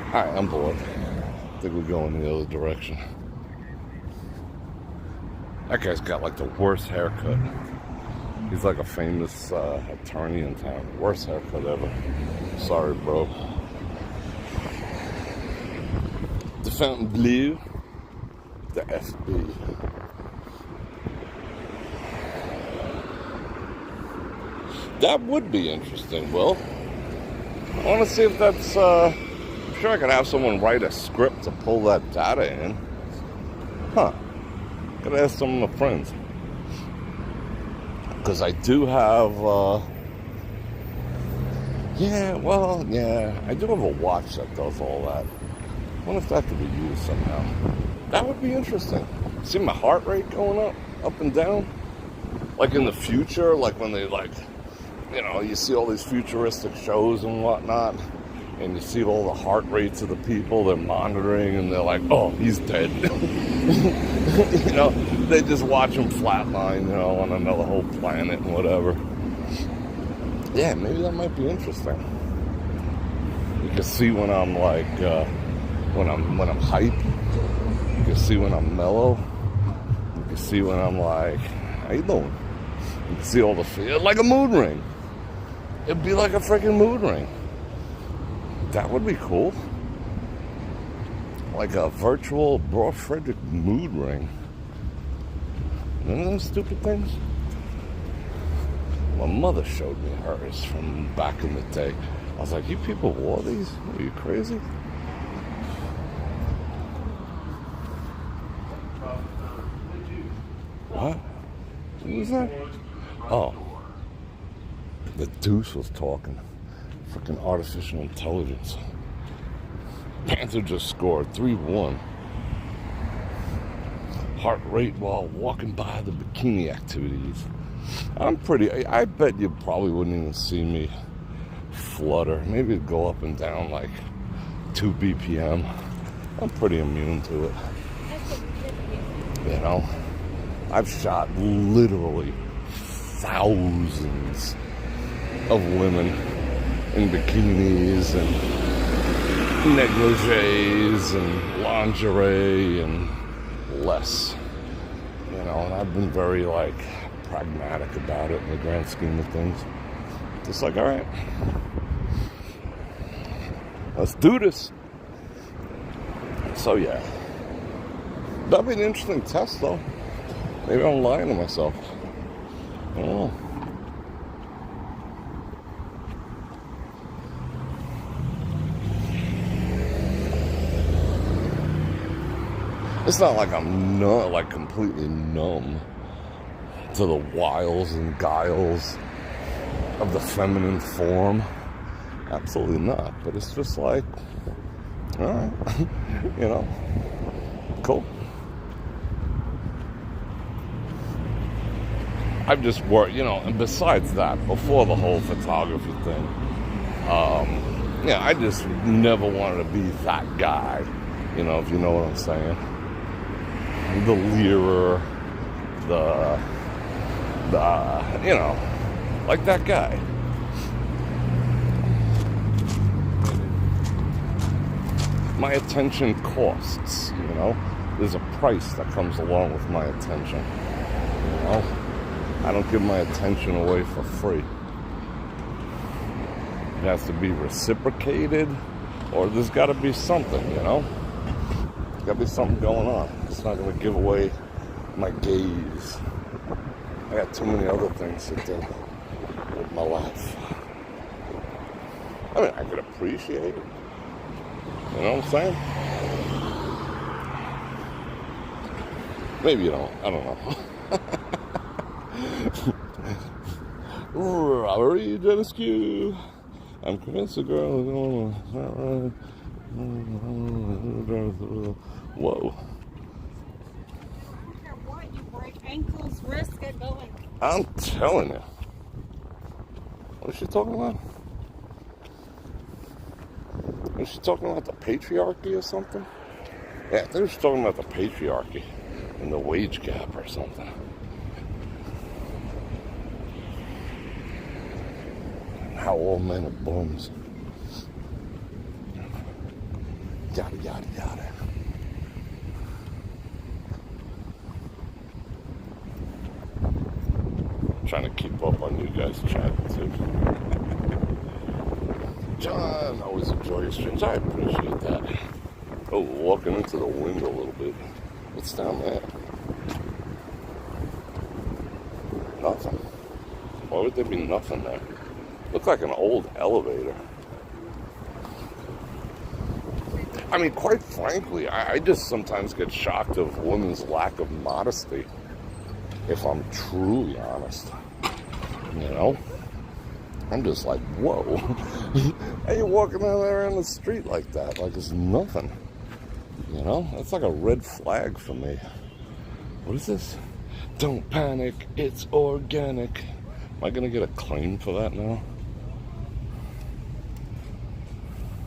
Alright, I'm bored. I think we're going the other direction. That guy's got like the worst haircut. He's like a famous attorney in town. Worst haircut ever. Sorry, bro. The Fountain Blue. The FB. That would be interesting, Will. I want to see if that's, I'm sure I could have someone write a script to pull that data in. Huh. Gotta ask some of my friends. Because I do have, I do have a watch that does all that. I wonder if that could be used somehow. That would be interesting. See my heart rate going up and down? Like in the future, like when they you see all these futuristic shows and whatnot, and you see all the heart rates of the people they're monitoring, and they're like, oh, he's dead. They just watch him flatline, on another whole planet and whatever. Yeah, maybe that might be interesting. You can see when I'm like, when I'm hype. You can see when I'm mellow. You can see when I'm like, how you doing? You can see all the like a mood ring. It'd be like a freaking mood ring. That would be cool. Like a virtual Bror Fredrik mood ring. None of them stupid things. My mother showed me hers from back in the day. I was like, you people wore these? Are you crazy? What? What was that? Oh. The Deuce was talking. Freaking artificial intelligence. Panther just scored 3-1. Heart rate while walking by the bikini activities. I bet you probably wouldn't even see me flutter. Maybe it'd go up and down like 2 BPM. I'm pretty immune to it. I've shot literally thousands of women in bikinis and negligees and lingerie and less. And I've been very pragmatic about it in the grand scheme of things. Just like, all right, let's do this. So yeah, that'd be an interesting test though. Maybe I'm lying to myself. I don't know. It's not like I'm completely numb to the wiles and guiles of the feminine form. Absolutely not. But it's just like, all right, cool. I've just worked, and besides that, before the whole photography thing, I just never wanted to be that guy, if you know what I'm saying. The leerer, like that guy. My attention costs, There's a price that comes along with my attention, I don't give my attention away for free. It has to be reciprocated, or there's got to be something, There's got to be something going on. It's not going to give away my gaze. I got too many other things to do with my life. I mean, I could appreciate it. You know what I'm saying? Maybe you don't. I don't know. Robbery, rescue. I'm convinced the girl is going. Whoa. What? You break ankles, risk it going. I'm telling you. What is she talking about? Was she talking about the patriarchy or something? Yeah, I think she was talking about the patriarchy and the wage gap or something. And how all men are bums. Yada, yada, yada. Trying to keep up on you guys chatting too. John, always enjoy your streams. I appreciate that. Oh, walking into the wind a little bit. What's down there? Nothing. Why would there be nothing there? Looks like an old elevator. I mean, quite frankly, I just sometimes get shocked of women's lack of modesty, if I'm truly honest. You know? I'm just like, whoa. How you walking out there on the street like that? Like it's nothing. You know? That's like a red flag for me. What is this? Don't panic, it's organic. Am I going to get a claim for that now?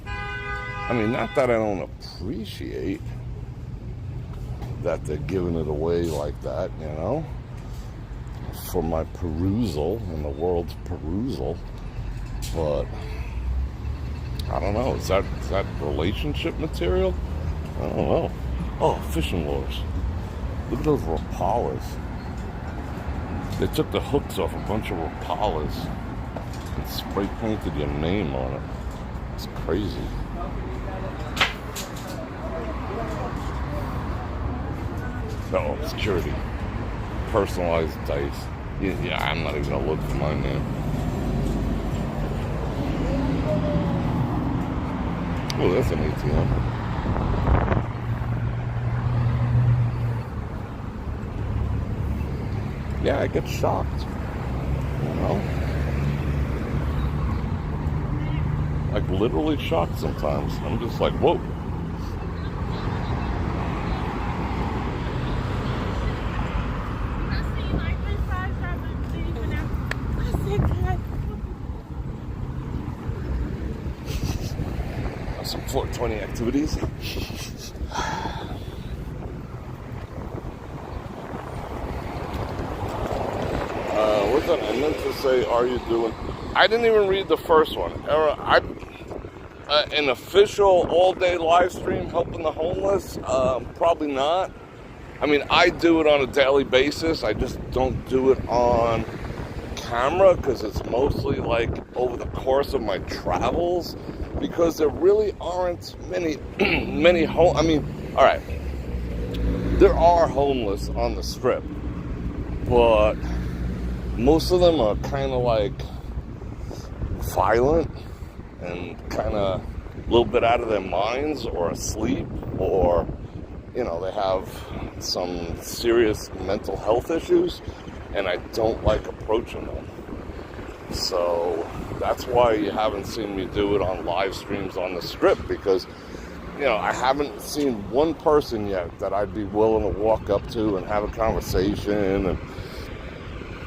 I mean, not that I don't appreciate that they're giving it away like that, you know? For my perusal and the world's perusal. But I don't know. Is that relationship material? I don't know. Oh, fishing lures. Look at those rapalas. They took the hooks off a bunch of rapalas and spray painted your name on it. It's crazy. Oh, security. Personalized dice. Yeah, I'm not even gonna look for my name. Oh, that's an ATM. Yeah, I get shocked. You know? Like literally shocked sometimes. I'm just like, whoa. Some 420 activities. What's that? I meant to say, are you doing? I didn't even read the first one. An official all-day live stream helping the homeless? Probably not. I mean, I do it on a daily basis. I just don't do it on camera because it's mostly like over the course of my travels. Because there really aren't many I mean, all right, there are homeless on the strip, but most of them are kind of like violent and kind of a little bit out of their minds or asleep, or, you know, they have some serious mental health issues, and I don't like approaching them. So that's why you haven't seen me do it on live streams on the strip, because, you know, I haven't seen one person yet that I'd be willing to walk up to and have a conversation and,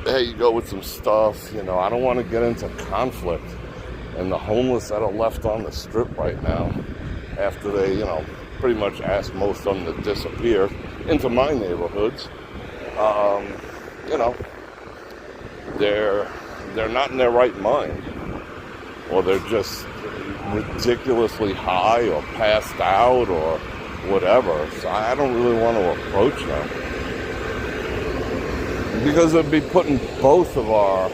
hey, you go with some stuff. You know, I don't want to get into conflict. And the homeless that are left on the strip right now, after they, you know, pretty much asked most of them to disappear into my neighborhoods, you know, they're not in their right mind, or they're just ridiculously high or passed out or whatever. So I don't really want to approach them, because it'd be putting both of our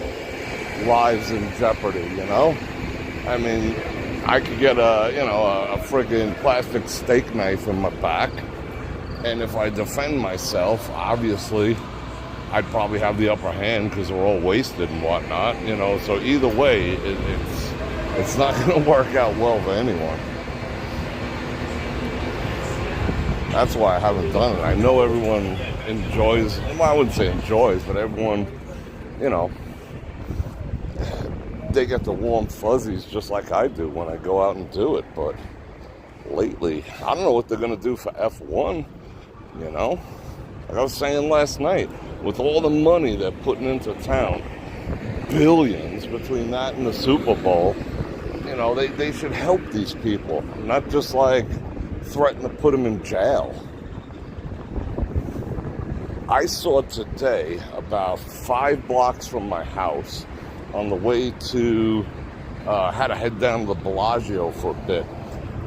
lives in jeopardy, you know? I mean, I could get a friggin' plastic steak knife in my back, and if I defend myself, obviously I'd probably have the upper hand because we're all wasted and whatnot, you know. So either way, it's not going to work out well for anyone. That's why I haven't done it. I know everyone enjoys, well, I wouldn't say enjoys, but everyone, you know, they get the warm fuzzies just like I do when I go out and do it. But lately, I don't know what they're going to do for F1, you know. Like I was saying last night, with all the money they're putting into town, billions, between that and the Super Bowl. You know, they should help these people, not just like threaten to put them in jail. I saw today, about 5 blocks from my house, on the way to, had to head down to the Bellagio for a bit.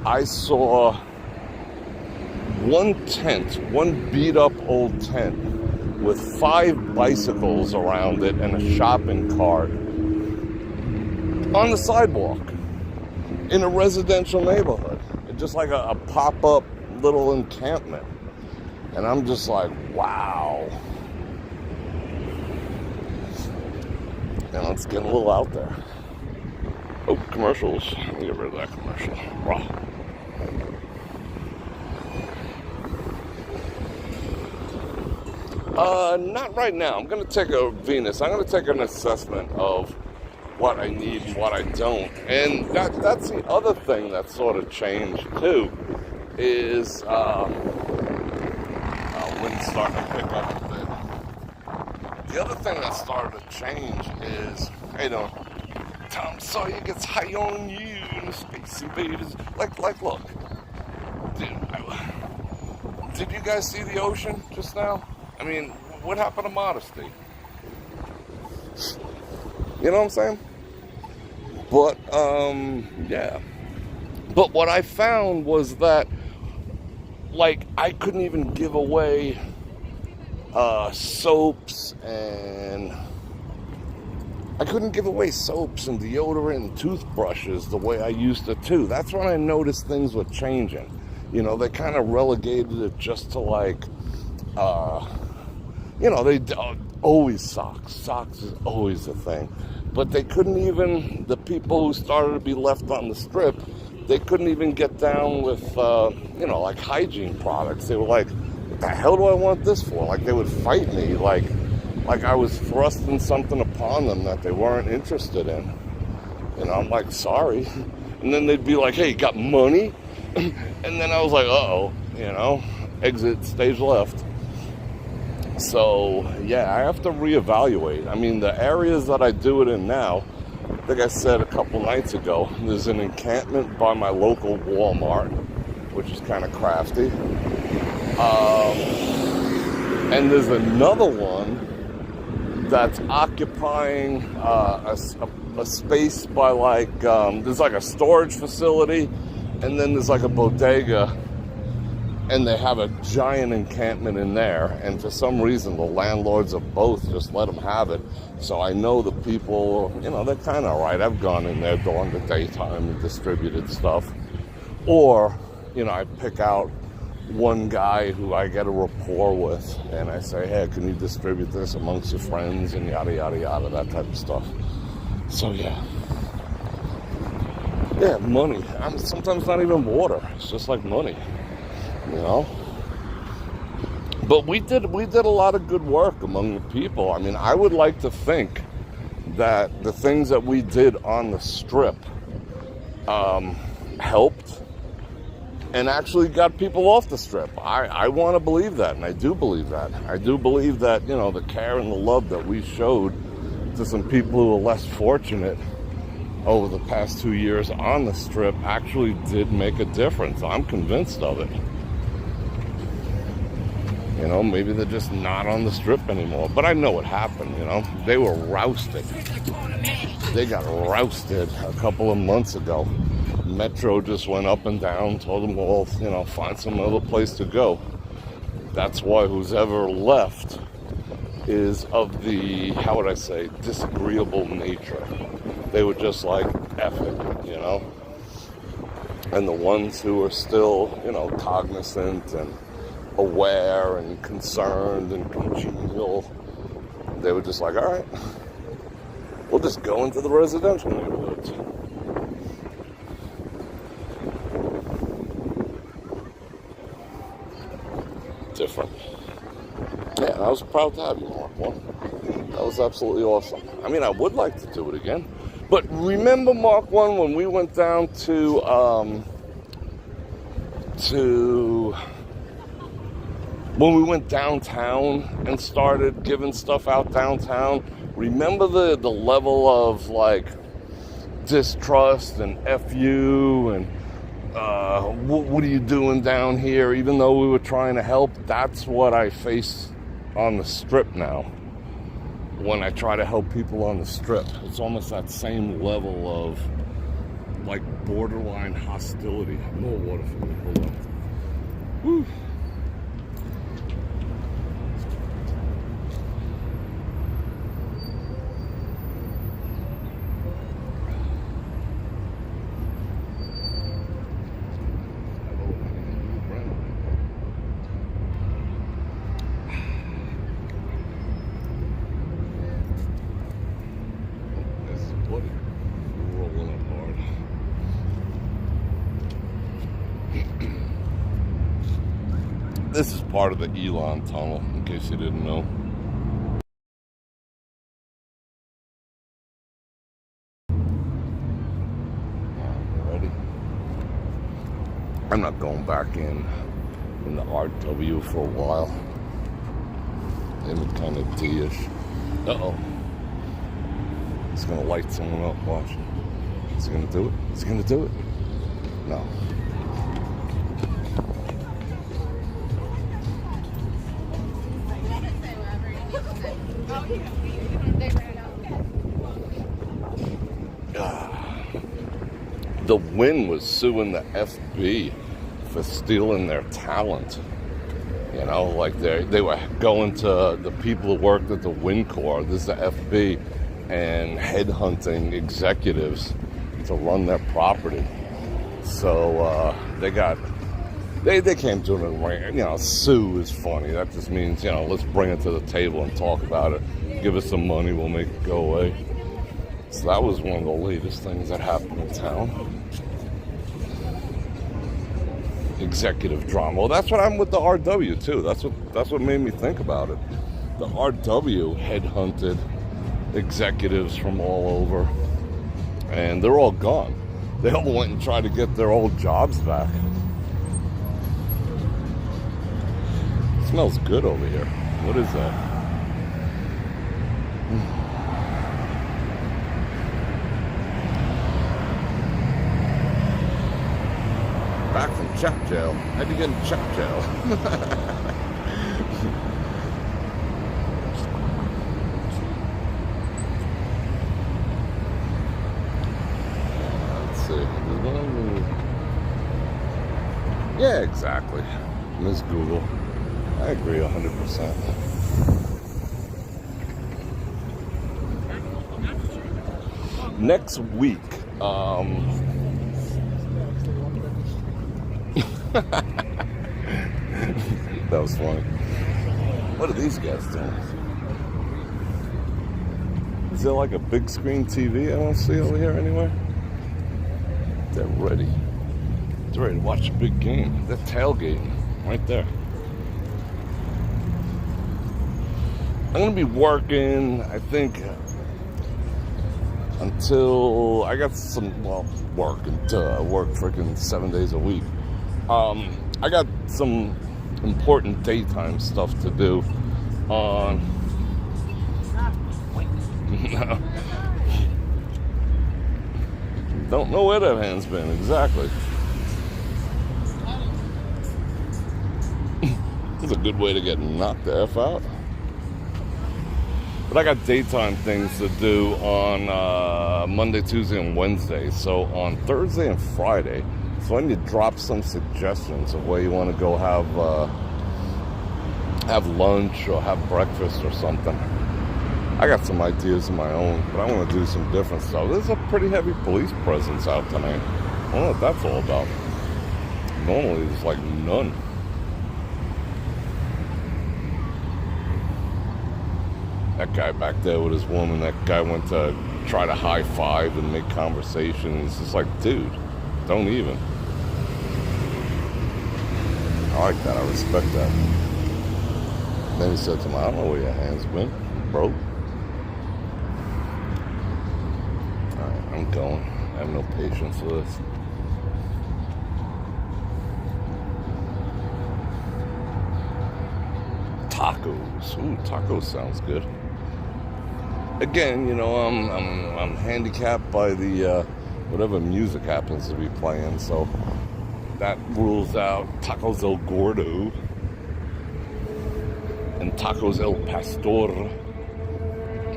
I saw one tent, one beat up old tent with 5 bicycles around it and a shopping cart on the sidewalk in a residential neighborhood. Just like a pop-up little encampment. And I'm just like, wow. And it's getting a little out there. Oh, commercials. Let me get rid of that commercial. Raw. Not right now. I'm going to take a Venus. I'm going to take an assessment of what I need and what I don't. And that's the other thing that sort of changed, too, is wind's starting to pick up a bit. The other thing that started to change is, hey, Tom Sawyer gets high on you and the space invaders. Like, look. Did you guys see the ocean just now? I mean, what happened to modesty? You know what I'm saying? But, yeah. But what I found was that, like, I couldn't even give away soaps and deodorant and toothbrushes the way I used to too. That's when I noticed things were changing. You know, they kind of relegated it just to like, you know, they always socks. Socks is always a thing. But they couldn't even, the people who started to be left on the strip, they couldn't even get down with, you know, like hygiene products. They were like, what the hell do I want this for? Like, they would fight me, like I was thrusting something upon them that they weren't interested in. And I'm like, sorry. And then they'd be like, hey, you got money? And then I was like, uh-oh, you know, exit stage left. So, yeah, I have to reevaluate. I mean, the areas that I do it in now, I think I said a couple nights ago, there's an encampment by my local Walmart, which is kind of crafty. And there's another one that's occupying a space by like, there's like a storage facility, and then there's like a bodega, and they have a giant encampment in there, and for some reason the landlords of both just let them have it. So I know the people, you know, they're kind of all right. I've gone in there during the daytime and distributed stuff. Or, you know, I pick out one guy who I get a rapport with, and I say, hey, can you distribute this amongst your friends, and yada, yada, yada, that type of stuff. So, yeah. Yeah, money. I mean, sometimes not even water. It's just like money, you know? But we did a lot of good work among the people. I mean, I would like to think that the things that we did on the strip helped and actually got people off the strip. I want to believe that, and I do believe that. I do believe that, you know, the care and the love that we showed to some people who were less fortunate over the past 2 years on the strip actually did make a difference. I'm convinced of it. You know, maybe they're just not on the strip anymore. But I know what happened, you know. They were rousted. They got rousted a couple of months ago. Metro just went up and down, told them all, you know, find some other place to go. That's why who's ever left is of the, how would I say, disagreeable nature. They were just like, F it, you know. And the ones who are still, you know, cognizant and aware and concerned and congenial, they were just like, all right, we'll just go into the residential neighborhoods. Different. Yeah, I was proud to have you, Mark One. That was absolutely awesome. I mean, I would like to do it again. But remember, Mark One, when we went down to when we went downtown and started giving stuff out downtown, remember the level of like distrust and FU and what are you doing down here? Even though we were trying to help, that's what I face on the strip now. When I try to help people on the strip, it's almost that same level of like borderline hostility. More water for me. Hold on. Woo. This is part of the Elon tunnel, in case you didn't know. Ready? I'm not going back in the RW for a while. It was kind of D-ish. Uh-oh. He's gonna light someone up, watch. Is he gonna do it? Is he gonna do it? No. The Win was suing the FB for stealing their talent. You know, like they were going to the people who worked at the Win Corps, this is the FB, and headhunting executives to run their property. So they came to an arrangement. You know, sue is funny. That just means, you know, let's bring it to the table and talk about it. Give us some money, we'll make it go away. So that was one of the latest things that happened in town. Executive drama. Well, that's what happened with the RW too. That's what made me think about it. The RW headhunted executives from all over, and they're all gone. They all went and tried to get their old jobs back. It smells good over here. What is that? Back from check jail. How'd you get in check jail? Let's see. Yeah, exactly. Miss Google. I agree 100%. Next week, that was funny. What are these guys doing? Is there like a big screen TV I don't see over here anywhere? They're ready. They're ready to watch a big game. They're tailgating right there. I'm going to be working, I think, until I got some, work until I work freaking 7 days a week. I got some important daytime stuff to do on. Don't know where that hand's been exactly. It's a good way to get knocked the F out. But I got daytime things to do on Monday, Tuesday, and Wednesday. So on Thursday and Friday, so I need to drop some suggestions of where you want to go have lunch or have breakfast or something. I got some ideas of my own, but I want to do some different stuff. There's a pretty heavy police presence out tonight. I don't know what that's all about. Normally there's like none. That guy back there with his woman, that guy went to try to high five and make conversation. It's just like, dude, don't even. I like that. I respect that. Then he said to me, I don't know where your hand's been, bro. Alright, I'm going. I have no patience for this. Tacos. Ooh, tacos sounds good. again, you know, I'm handicapped by the whatever music happens to be playing, so that rules out Tacos El Gordo and Tacos El Pastor.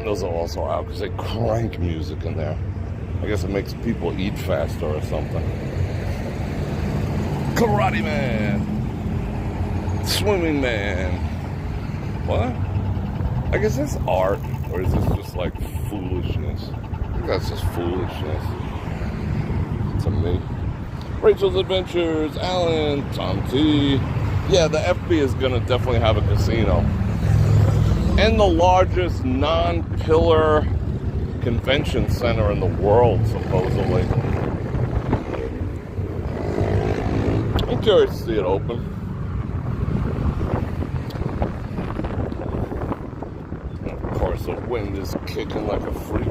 Those are also out because they crank music in there. I guess it makes people eat faster or something. Karate Man, Swimming Man. What? I guess that's art, or is this just like foolishness? I think that's just foolishness to me. Rachel's Adventures, Alan, Tom T. Yeah, the FB is gonna definitely have a casino. And the largest non-pillar convention center in the world, supposedly. I'm curious to see it open. And of course, the wind is kicking like a freak.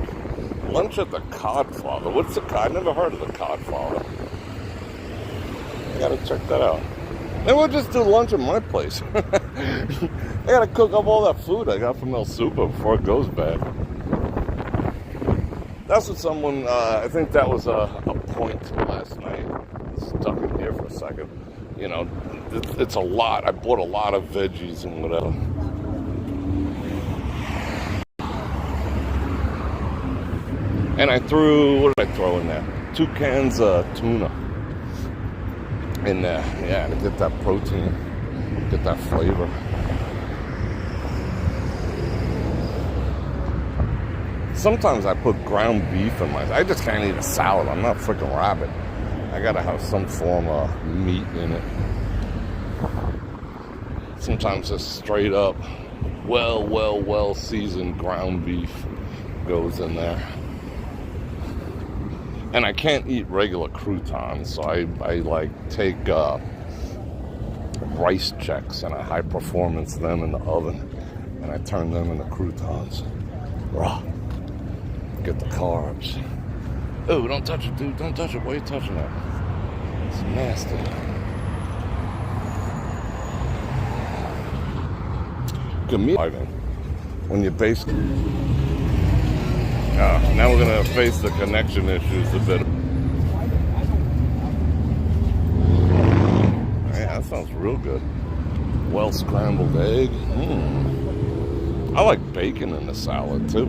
Lunch at the Codfather. What's the Cod? I never heard of the Codfather. I gotta check that out. Maybe we'll just do lunch at my place. I gotta cook up all that food I got from El Super before it goes bad. That's what someone, I think that was a point last night. Stuck in here for a second. You know, it's a lot. I bought a lot of veggies and whatever. And I threw, what did I throw in there? 2 cans of tuna in there. Yeah, to get that protein, get that flavor. Sometimes I put ground beef in I just can't eat a salad. I'm not a freaking rabbit. I gotta have some form of meat in it. Sometimes just straight up, well seasoned ground beef goes in there. And I can't eat regular croutons, so I like take rice checks and I high performance them in the oven, and I turn them into croutons. Raw. Get the carbs. Oh, don't touch it, dude. Don't touch it. Why are you touching that? It's nasty. Commuting. When you base... now we're going to face the connection issues a bit. Yeah, that sounds real good. Well scrambled egg. I like bacon in the salad too.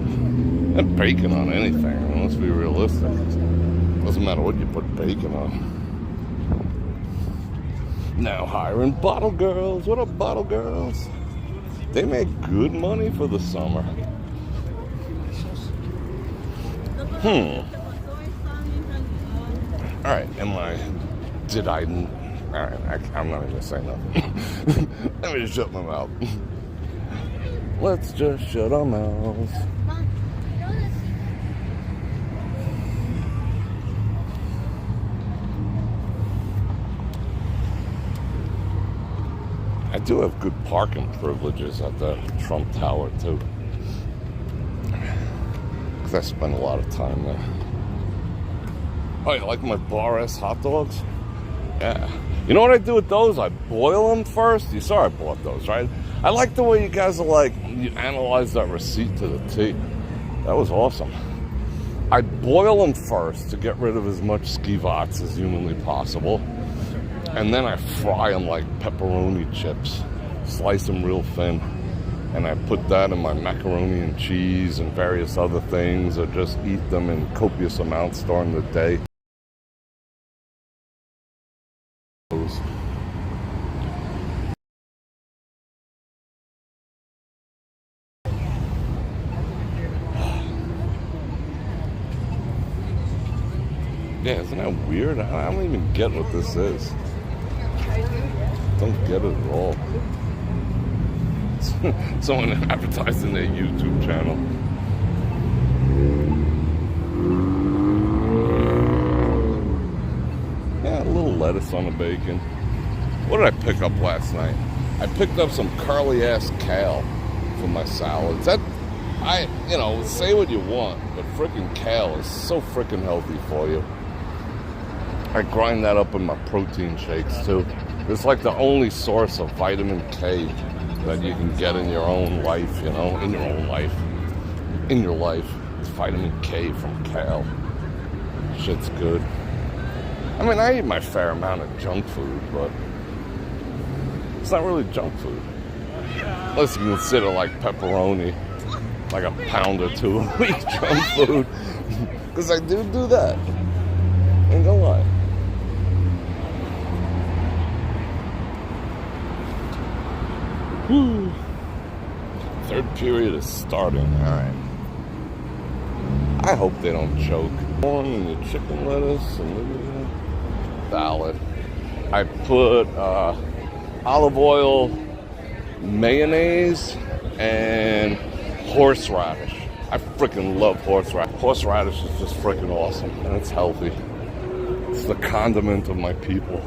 And bacon on anything. I mean, let's be realistic. Doesn't matter what you put bacon on. Now hiring bottle girls. What up, bottle girls? They make good money for the summer. Alright, Alright, I'm not even gonna say nothing. Let me just shut my mouth. Let's just shut our mouths. I do have good parking privileges at the Trump Tower too, because I spend a lot of time there. Oh, you like my bar-ass hot dogs? Yeah. You know what I do with those? I boil them first. You saw I bought those, right? I like the way you guys are like, you analyze that receipt to the T. That was awesome. I boil them first to get rid of as much skivats as humanly possible. And then I fry them like pepperoni chips. Slice them real thin. And I put that in my macaroni and cheese and various other things, or just eat them in copious amounts during the day. Yeah, isn't that weird? I don't even get what this is. Don't get it at all. Someone advertising their YouTube channel. Yeah, a little lettuce on the bacon. What did I pick up last night? I picked up some curly-ass kale for my salads. Say what you want, but frickin' kale is so frickin' healthy for you. I grind that up in my protein shakes too. It's like the only source of vitamin K that you can get in your own life, in your own life. in your life. It's vitamin K from kale. Shit's good. I mean, I eat my fair amount of junk food, but it's not really junk food. Unless you consider like pepperoni, like a pound or two a week junk food. Because I do that. Ain't gonna lie. Whew. Third period is starting. Alright. I hope they don't choke. Corn and the chicken lettuce and salad. I put olive oil, mayonnaise, and horseradish. I freaking love horseradish. Horseradish is just freaking awesome, and it's healthy. It's the condiment of my people.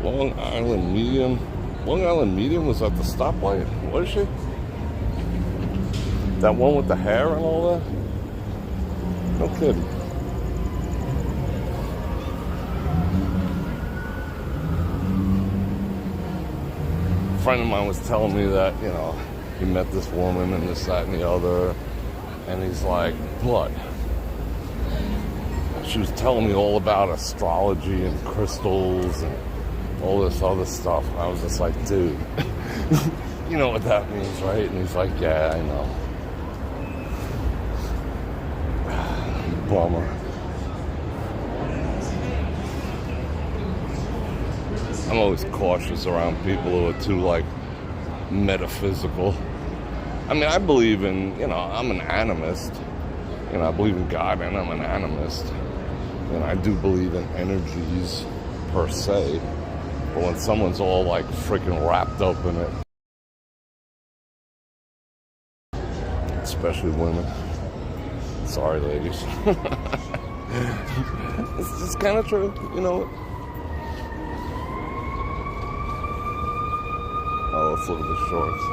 Long Island medium. Long Island medium was at the stoplight. What is she? That one with the hair and all that? No kidding. A friend of mine was telling me that, you know, he met this woman and this, that, and the other. And he's like, what? She was telling me all about astrology and crystals and all this other stuff. And I was just like, dude, you know what that means, right? And he's like, yeah, I know. Bummer. I'm always cautious around people who are too, like, metaphysical. I mean, I believe in, you know, I'm an animist. You know, I believe in God and I'm an animist. And I do believe in energies per se. But when someone's all, like, freaking wrapped up in it, especially women. Sorry, ladies. It's just kind of true, you know. Oh, let's look at the shorts.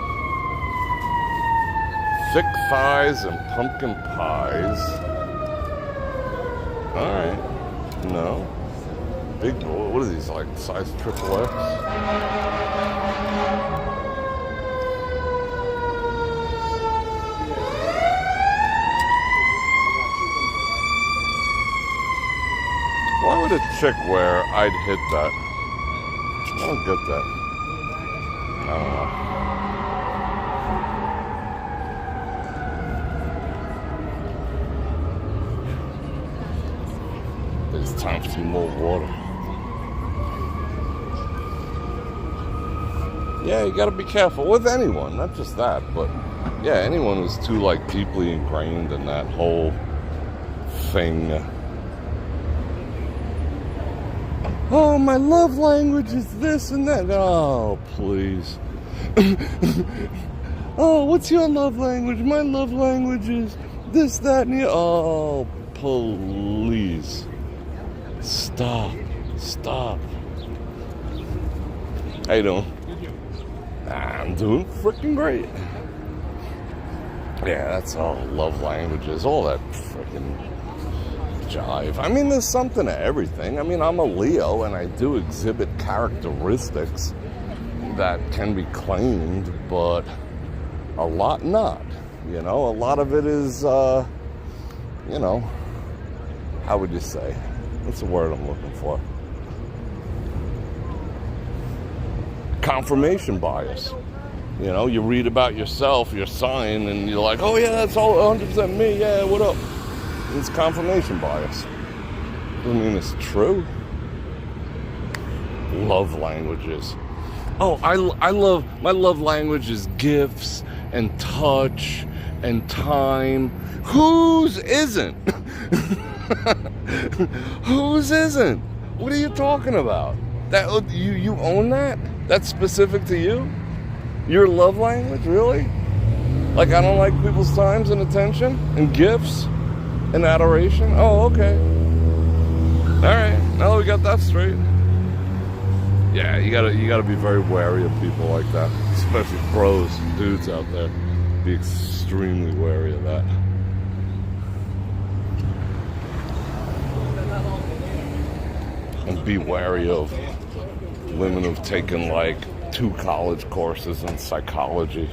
Thick thighs and pumpkin pies. Alright. No. Big, what are these, like, size XXX? Why would a chick wear I'd hit that? I don't get that. I don't know. It's time for some more water. Yeah, you gotta be careful with anyone, not just that, but yeah, anyone who's too, like, deeply ingrained in that whole thing. Oh, my love language is this and that. Oh, please. Oh, what's your love language? My love language is this, that, and the... Oh, please. Stop. Stop. How you doing? I'm doing freaking great. Yeah, that's all love languages. All that freaking... jive. I mean, there's something to everything. I mean, I'm a Leo and I do exhibit characteristics that can be claimed, but a lot not. You know, a lot of it is, you know, how would you say? What's the word I'm looking for? Confirmation bias. You know, you read about yourself, your sign, and you're like, oh yeah, that's all 100% me. Yeah, what up? It's confirmation bias. Doesn't mean it's true. Love languages. Oh, I love, my love language is gifts and touch and time. Whose isn't? Whose isn't? What are you talking about? That you own that? That's specific to you? Your love language, really? Like, I don't like people's times and attention and gifts and adoration? Oh, okay. Alright, now that we got that straight. Yeah, you gotta be very wary of people like that. Especially bros and dudes out there. Be extremely wary of that. And be wary of Women who've taken like 2 college courses in psychology.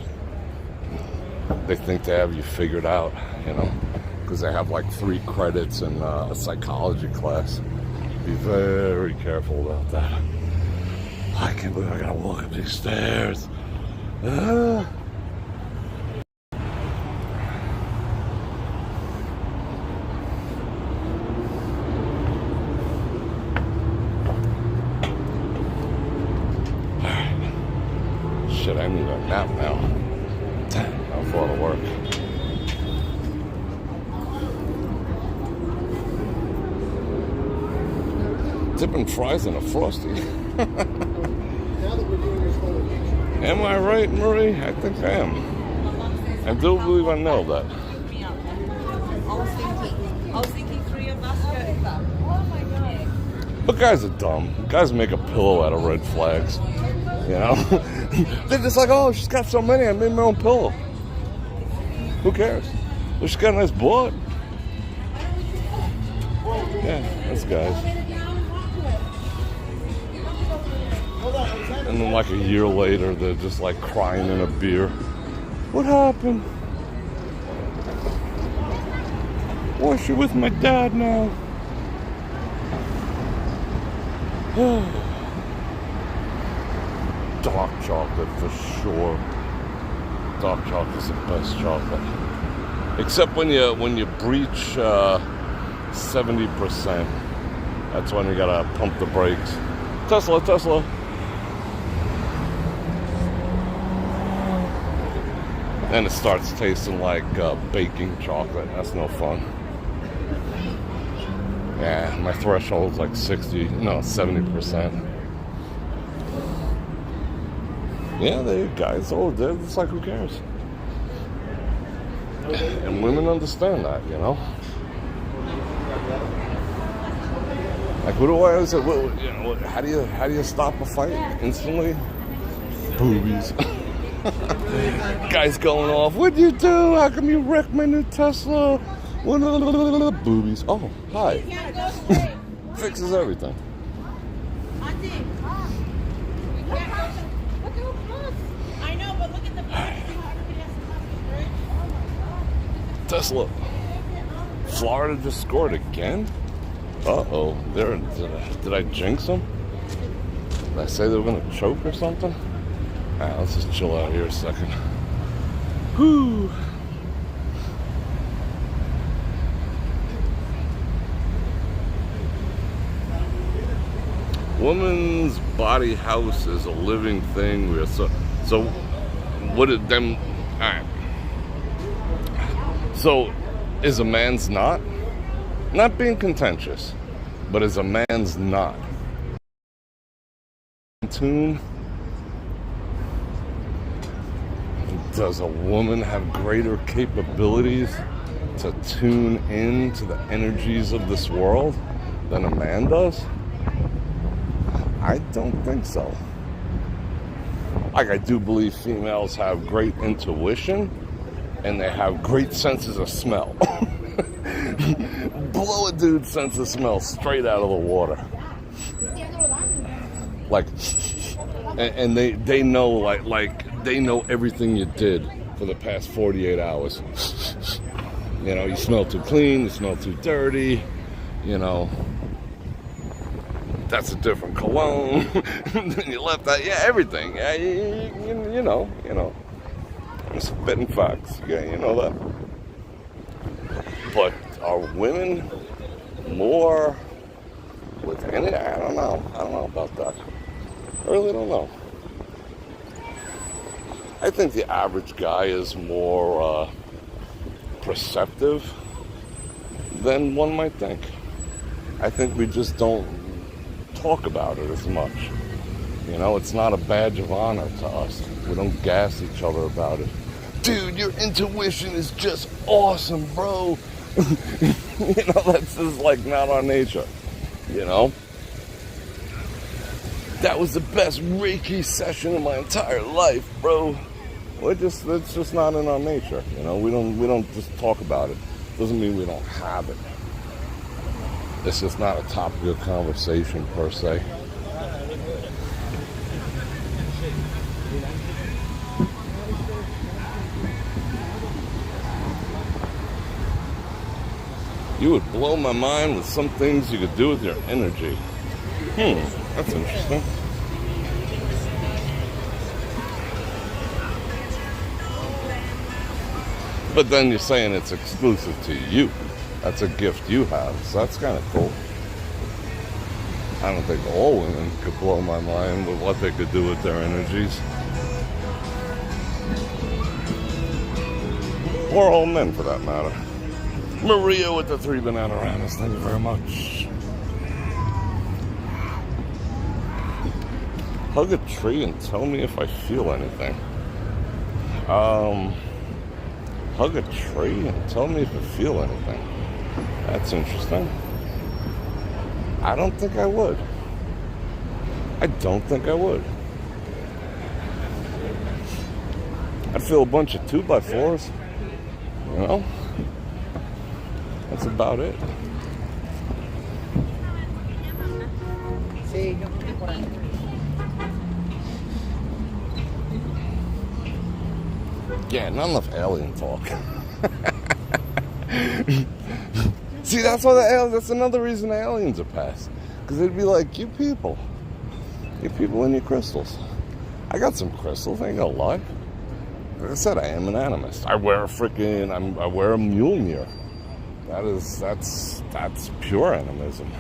They think they have you figured out, you know, because they have like 3 credits in a psychology class. Be very careful about that. I can't believe I gotta walk up these stairs. Shit, I need a nap now. I'm far to work. Dipping fries in a Frosty. Am I right, Marie? I think I am. I do believe I know that. I was thinking 3 of us go. Oh my god. But guys are dumb. Guys make a pillow out of red flags. You know? They're just like, oh, she's got so many, I made my own pillow. Who cares? Well, she's got a nice butt. Yeah, that's guys. And then like a year later, they're just like crying in a beer. What happened? Why is she with my dad now? Dark chocolate for sure. Dark chocolate's the best chocolate. Except when you breach 70%. That's when you gotta pump the brakes. Tesla. And it starts tasting like baking chocolate. That's no fun. Yeah, my threshold's like 70%. Yeah, they guys, it's like, who cares? And women understand that, you know? Like, what do I always say? You know, how do you stop a fight instantly? Boobies. Guy's going off. What'd you do? How come you wrecked my new Tesla? Boobies. Oh, hi. Fixes everything. I know, but look at the Tesla. Florida just scored again? Uh-oh. Did I jinx them? Did I say they were going to choke or something? Alright, let's just chill out here a second. Whew. Woman's body house is a living thing. So what did them... Alright. So, is a man's not? Not being contentious, but is a man's not? Tune. Does a woman have greater capabilities to tune in to the energies of this world than a man does? I don't think so. Like, I do believe females have great intuition and they have great senses of smell. Blow a dude's sense of smell straight out of the water. Like, and they know, like they know everything you did for the past 48 hours. You know, you smell too clean, you smell too dirty, you know, that's a different cologne. You left that, yeah, everything. Yeah, you know. I'm spitting facts. Yeah, you know that. But are women more within it? I don't know about that. I really don't know. I think the average guy is more perceptive than one might think. I think we just don't talk about it as much. You know, it's not a badge of honor to us. We don't gas each other about it. Dude, your intuition is just awesome, bro. You know, that's just like not our nature. You know? That was the best Reiki session of my entire life, bro. It's just not in our nature. You know, we don't just talk about it. Doesn't mean we don't have it. It's just not a topic of conversation per se. You would blow my mind with some things you could do with your energy. That's interesting. But then you're saying it's exclusive to you. That's a gift you have, so that's kind of cool. I don't think all women could blow my mind with what they could do with their energies. Or all men, for that matter. Maria with the 3 banana ranas. Thank you very much. Hug a tree and tell me if I feel anything. Hug a tree and tell me if I feel anything. That's interesting. I don't think I would. I don't think I would. I'd feel a bunch of 2x4s. You know? That's about it. Yeah, not enough alien talk. See, that's why that's another reason the aliens are past. Because they'd be like, you people and your crystals. I got some crystals, I ain't gonna lie. Like I said, I am an animist. I wear I wear a Mjolnir. That's pure animism.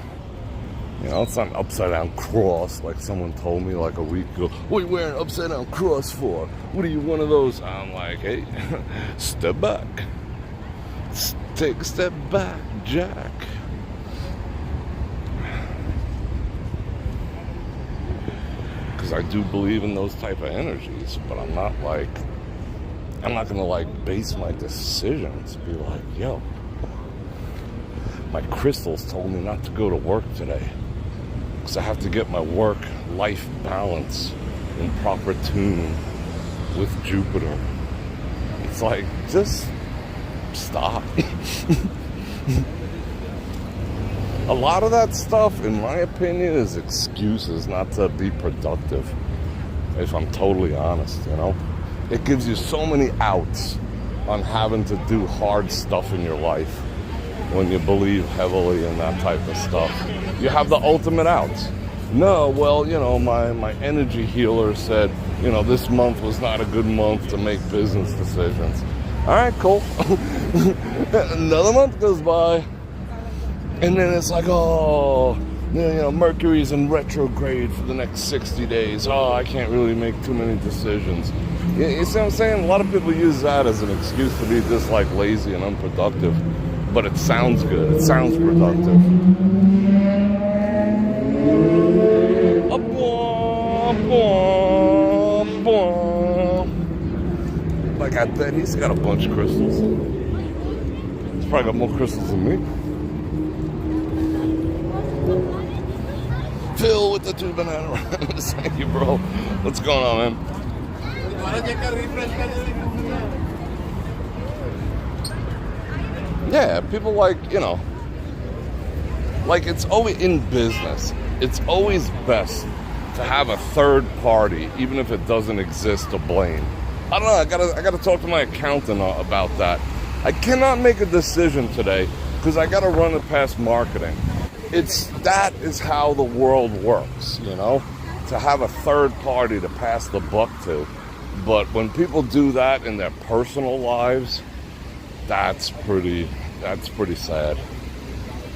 You know, it's not an upside down cross like someone told me like a week ago. What are you wearing an upside down cross for? What are you, one of those? I'm like, hey, step back. Take a step back, Jack. Because I do believe in those type of energies, but I'm not gonna like base my decisions. Be like, yo, my crystals told me not to go to work today. Because I have to get my work-life balance in proper tune with Jupiter. It's like, just stop. A lot of that stuff, in my opinion, is excuses not to be productive. If I'm totally honest, you know? It gives you so many outs on having to do hard stuff in your life when you believe heavily in that type of stuff. You have the ultimate outs. No, well, you know, my energy healer said, you know, this month was not a good month to make business decisions. All right, cool. Another month goes by, and then it's like, oh, you know, Mercury's in retrograde for the next 60 days. Oh, I can't really make too many decisions. You see what I'm saying? A lot of people use that as an excuse to be just like lazy and unproductive. But it sounds good. It sounds productive. Like I bet he's got a bunch of crystals. He's probably got more crystals than me. Phil with the 2 banana ranas. Thank you, bro. What's going on, man? Yeah, people like, you know, like it's always in business. It's always best to have a third party, even if it doesn't exist, to blame. I don't know. I gotta talk to my accountant about that. I cannot make a decision today because I gotta run it past marketing. That is how the world works, you know, to have a third party to pass the buck to. But when people do that in their personal lives, that's pretty sad.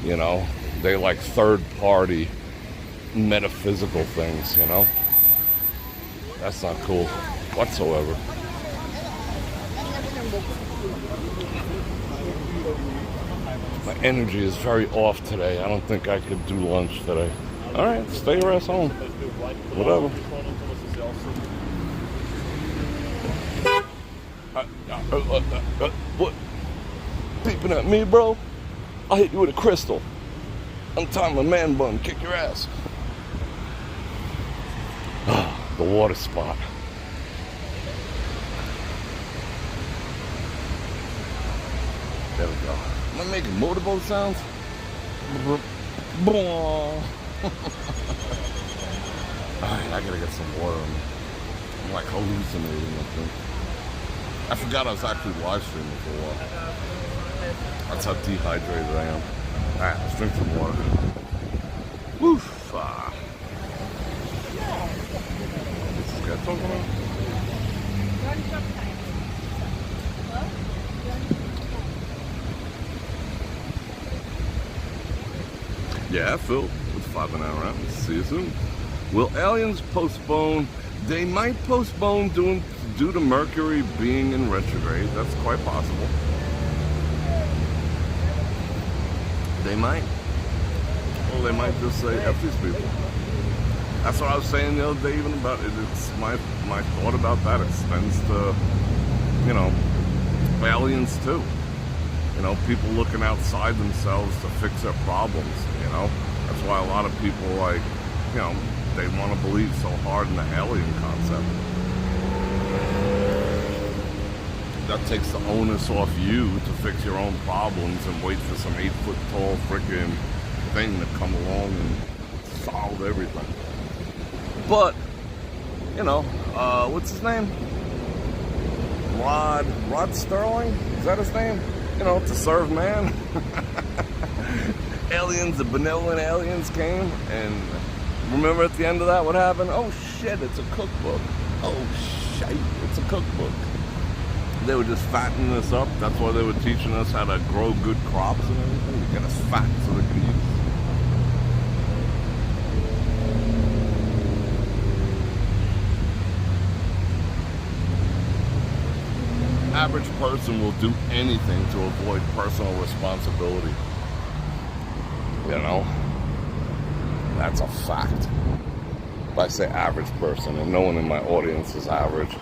You know, they like third party metaphysical things, you know. That's not cool whatsoever. My energy is very off today. I don't think I could do lunch today. All right, stay your ass home. Whatever. What? Peeping at me, bro? I'll hit you with a crystal. Untie my man bun, kick your ass. The water spot. There we go. Am I making motorboat sounds? Alright, I gotta get some water in me. I'm like hallucinating, I think. I forgot I was actually live streaming for a while. That's how dehydrated I am. Alright, let's drink some water. Woof. What's this guy talking about? Yeah, Phil, with 5 and hour out. See you soon. Will aliens postpone? They might postpone due to Mercury being in retrograde. That's quite possible. They might. Or they might just say, F these people. That's what I was saying the other day even about it. It's my thought about that extends to, you know, aliens too. You know, people looking outside themselves to fix their problems, you know. That's why a lot of people, like, you know, they want to believe so hard in the alien concept. That takes the onus off you to fix your own problems and wait for some 8-foot-tall freaking thing to come along and solve everything. But, you know, what's his name? Rod Sterling? Is that his name? You know, to serve man. Aliens, the benevolent aliens came, and remember at the end of that what happened? Oh shit, it's a cookbook. Oh shit, it's a cookbook. They were just fattening us up. That's why they were teaching us how to grow good crops and everything, to get us fat so they can eat. Average person will do anything to avoid personal responsibility. You know, that's a fact. If I say average person, and no one in my audience is average,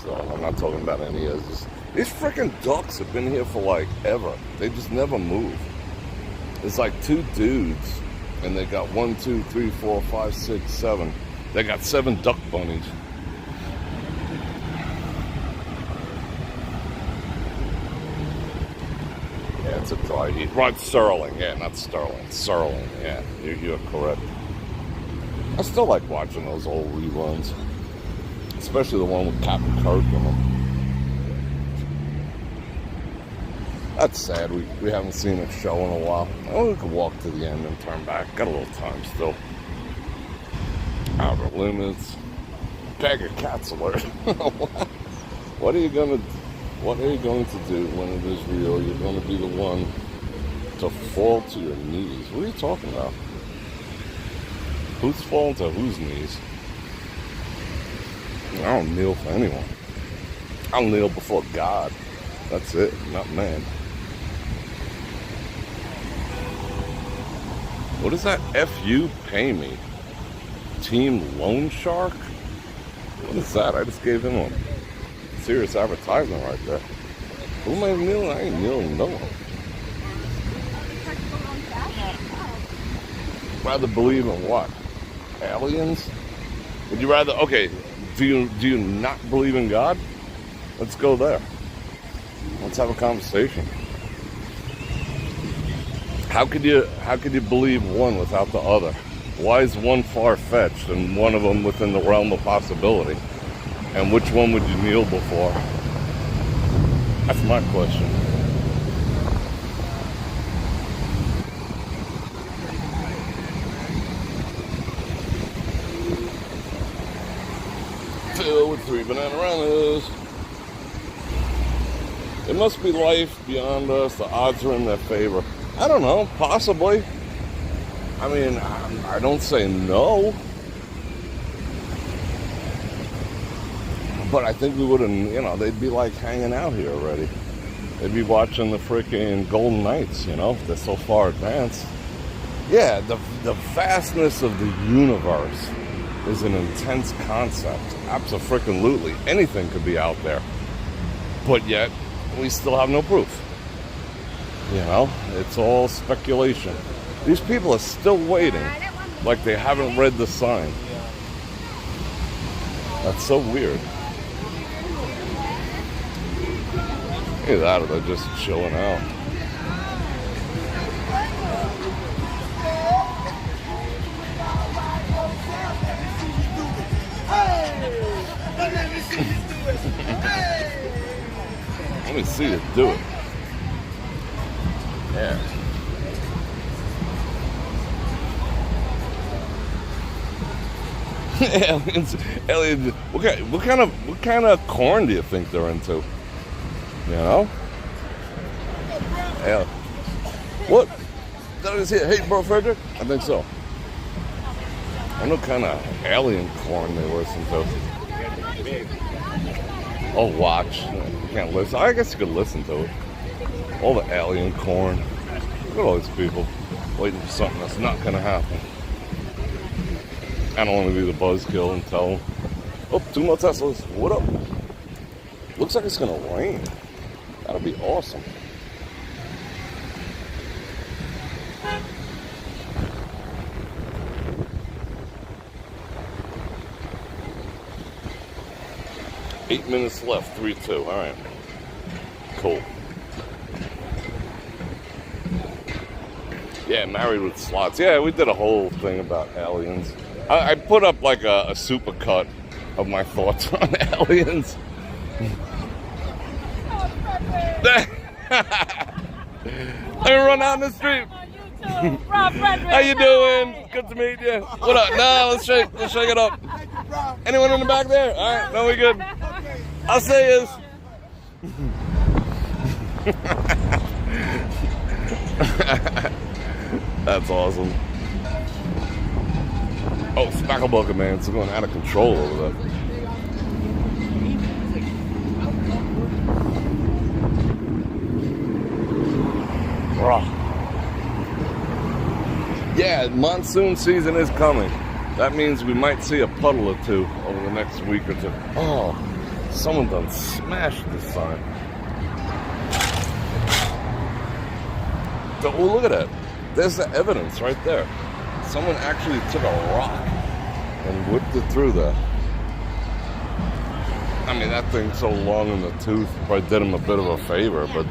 so I'm not talking about any of this. These freaking ducks have been here for like ever. They just never move. It's like 2 dudes, and they got 1, 2, 3, 4, 5, 6, 7. They got 7 duck bunnies. It's a dry heat. Rod Sterling, yeah, not Sterling. Sterling, yeah, you're correct. I still like watching those old reruns, especially the one with Captain Kirk in them. That's sad. We haven't seen a show in a while. Oh, we could walk to the end and turn back. Got a little time still. Outer Limits. Bag of Cats alert. What are you gonna do? What are you going to do when it is real? You're going to be the one to fall to your knees. What are you talking about? Who's falling to whose knees? I don't kneel for anyone. I'll kneel before God. That's it, not man. What is that? F-U, pay me. Team Loan Shark? What is that? I just gave him a serious advertisement right there. Who am I kneeling? I ain't kneeling no one. Rather believe in what? Aliens? Would you rather? Okay, do you not believe in God? Let's go there. Let's have a conversation. How could you believe one without the other? Why is one far-fetched and one of them within the realm of possibility? And which one would you kneel before? That's my question. Phil with 3 banana runners. It must be life beyond us. The odds are in their favor. I don't know. Possibly. I mean, I don't say no. But I think we wouldn't, you know, they'd be like hanging out here already. They'd be watching the freaking Golden Knights, you know, they're so far advanced. Yeah, the vastness of the universe is an intense concept. Abso-freaking-lutely. Anything could be out there. But yet, we still have no proof. You know, it's all speculation. These people are still waiting, like they haven't read the sign. That's so weird. Either that or they're just chilling out. Let me see you do it. Yeah. Aliens. What kind of corn do you think they're into? You know? Yeah. What? Did I just hear? Hey, Bror Fredrik? I think so. I know what kind of alien corn they listen to. Oh, watch. You can't listen. I guess you could listen to it. All the alien corn. Look at all these people waiting for something that's not going to happen. I don't want to be the buzzkill and tell them, oh, 2 more Teslas. What up? Looks like it's going to rain. That'll be awesome. Eight minutes left, 3-2. All right. Cool. Yeah, Married with Slots. Yeah, we did a whole thing about aliens. I put up like a super cut of my thoughts on aliens. Let me run out in the street. Bror Fredrik. How you doing? Good to meet you. What up? No, let's shake it up. Anyone in the back there? All right, no, we good. I'll say is. That's awesome. Oh, Spackle Bucket, man. It's going out of control over there. Yeah, monsoon season is coming. That means we might see a puddle or two over the next week or two. Oh, someone done smashed this sign. So, oh, look at that. There's the evidence right there. Someone actually took a rock and whipped it through there. I mean, that thing's so long in the tooth, probably did him a bit of a favor, but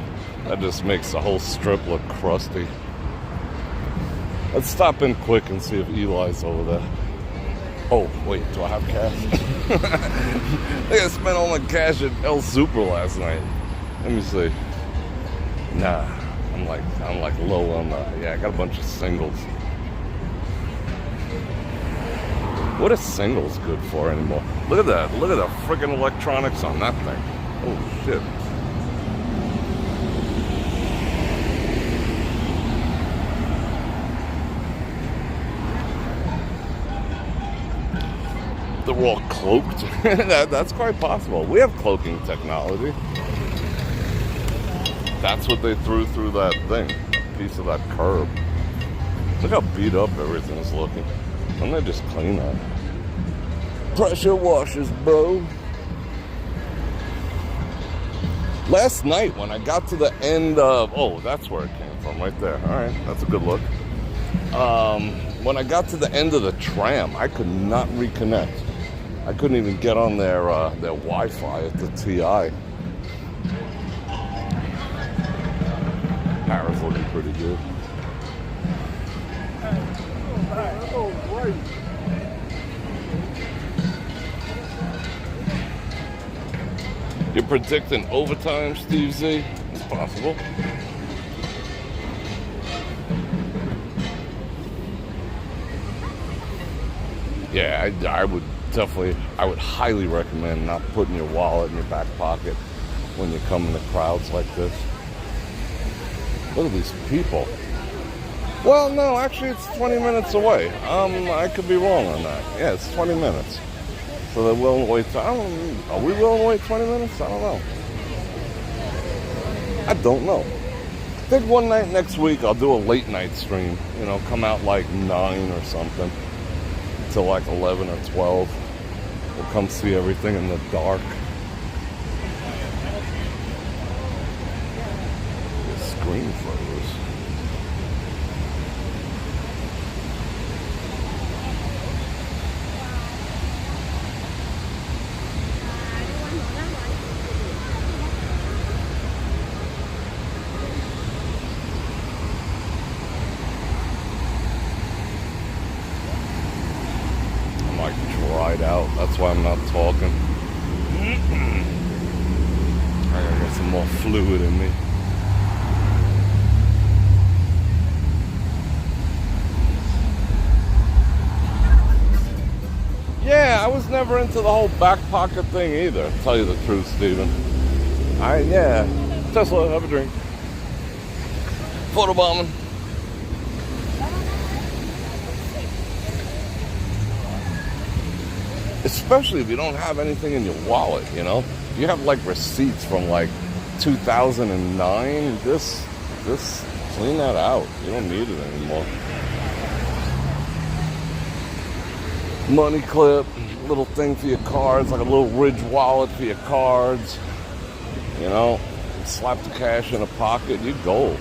that just makes the whole strip look crusty. Let's stop in quick and see if Eli's over there. Oh, wait, do I have cash? I think I spent all my cash at El Super last night. Let me see. Nah, I'm like low on the, yeah, I got a bunch of singles. What are singles good for anymore? Look at that. Look at the freaking electronics on that thing. Oh, shit. They're all cloaked. That's quite possible. We have cloaking technology. That's what they threw through that thing. A piece of that curb. Look how beat up everything is looking. Why don't they just clean that? Pressure washers, bro. Last night when I got to the end of... Oh, that's where it came from, right there. All right, that's a good look. When I got to the end of the tram, I could not reconnect. I couldn't even get on their Wi-Fi at the TI. Power's looking pretty good. You're predicting overtime, Steve Z? It's possible. Yeah, I would definitely, I would highly recommend not putting your wallet in your back pocket when you come into crowds like this. Look at these people. Well, no, actually it's 20 minutes away. I could be wrong on that. Yeah, it's 20 minutes. So they're willing to wait, are we willing to wait 20 minutes? I don't know. I don't know. I think one night next week I'll do a late night stream. You know, come out like 9 or something. Till like 11 or 12. We'll come see everything in the dark. The screen froze. Out. That's why I'm not talking. I gotta get some more fluid in me. never into the whole back pocket thing either, to tell you the truth, Steven. Yeah. Tesla, have a drink. Photobombing. Especially if you don't have anything in your wallet, you know? If you have like receipts from like 2009, just clean that out. You don't need it anymore. Money clip, little thing for your cards, like a little Ridge wallet for your cards. You know, slap the cash in a pocket, you gold.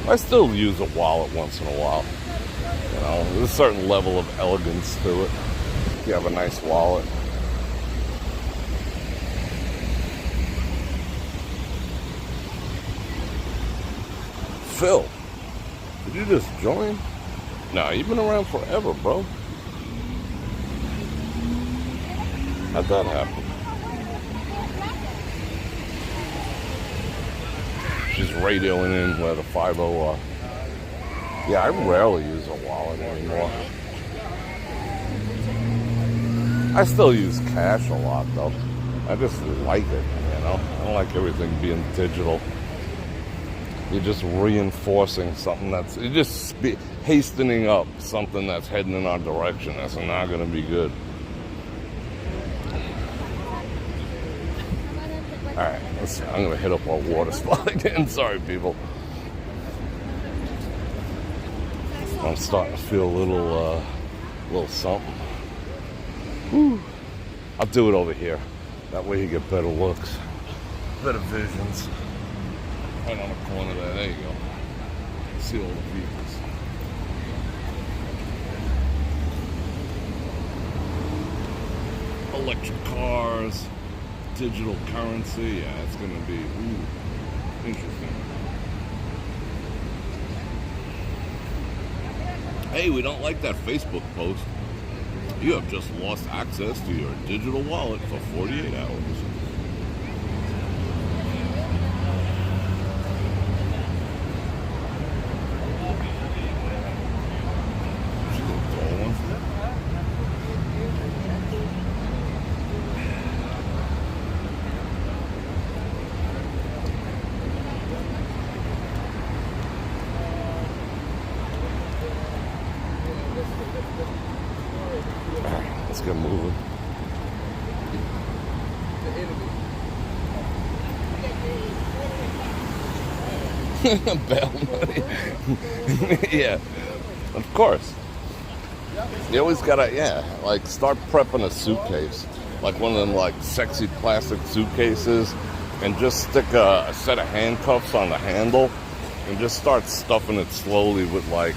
I still use a wallet once in a while. You know, there's a certain level of elegance to it. If you have a nice wallet. Phil, did you just join? Nah, you've been around forever, bro. How'd that happen? She's radioing in where the 50 are. Yeah, I rarely use a wallet anymore. I still use cash a lot, though. I just like it, you know? I don't like everything being digital. You're just reinforcing something you're just hastening up something that's heading in our direction. That's not going to be good. All right, I'm going to hit up our water spot again. Sorry, people. I'm starting to feel a little something. Whew. I'll do it over here. That way you get better looks, better visions. Right on the corner there you go. See all the vehicles. Electric cars, digital currency. Yeah, it's going to be interesting. Hey, we don't like that Facebook post. You have just lost access to your digital wallet for 48 hours. Let's get moving. Bail money. Yeah, of course. You always gotta, like start prepping a suitcase. Like one of them like sexy plastic suitcases, and just stick a set of handcuffs on the handle and just start stuffing it slowly with like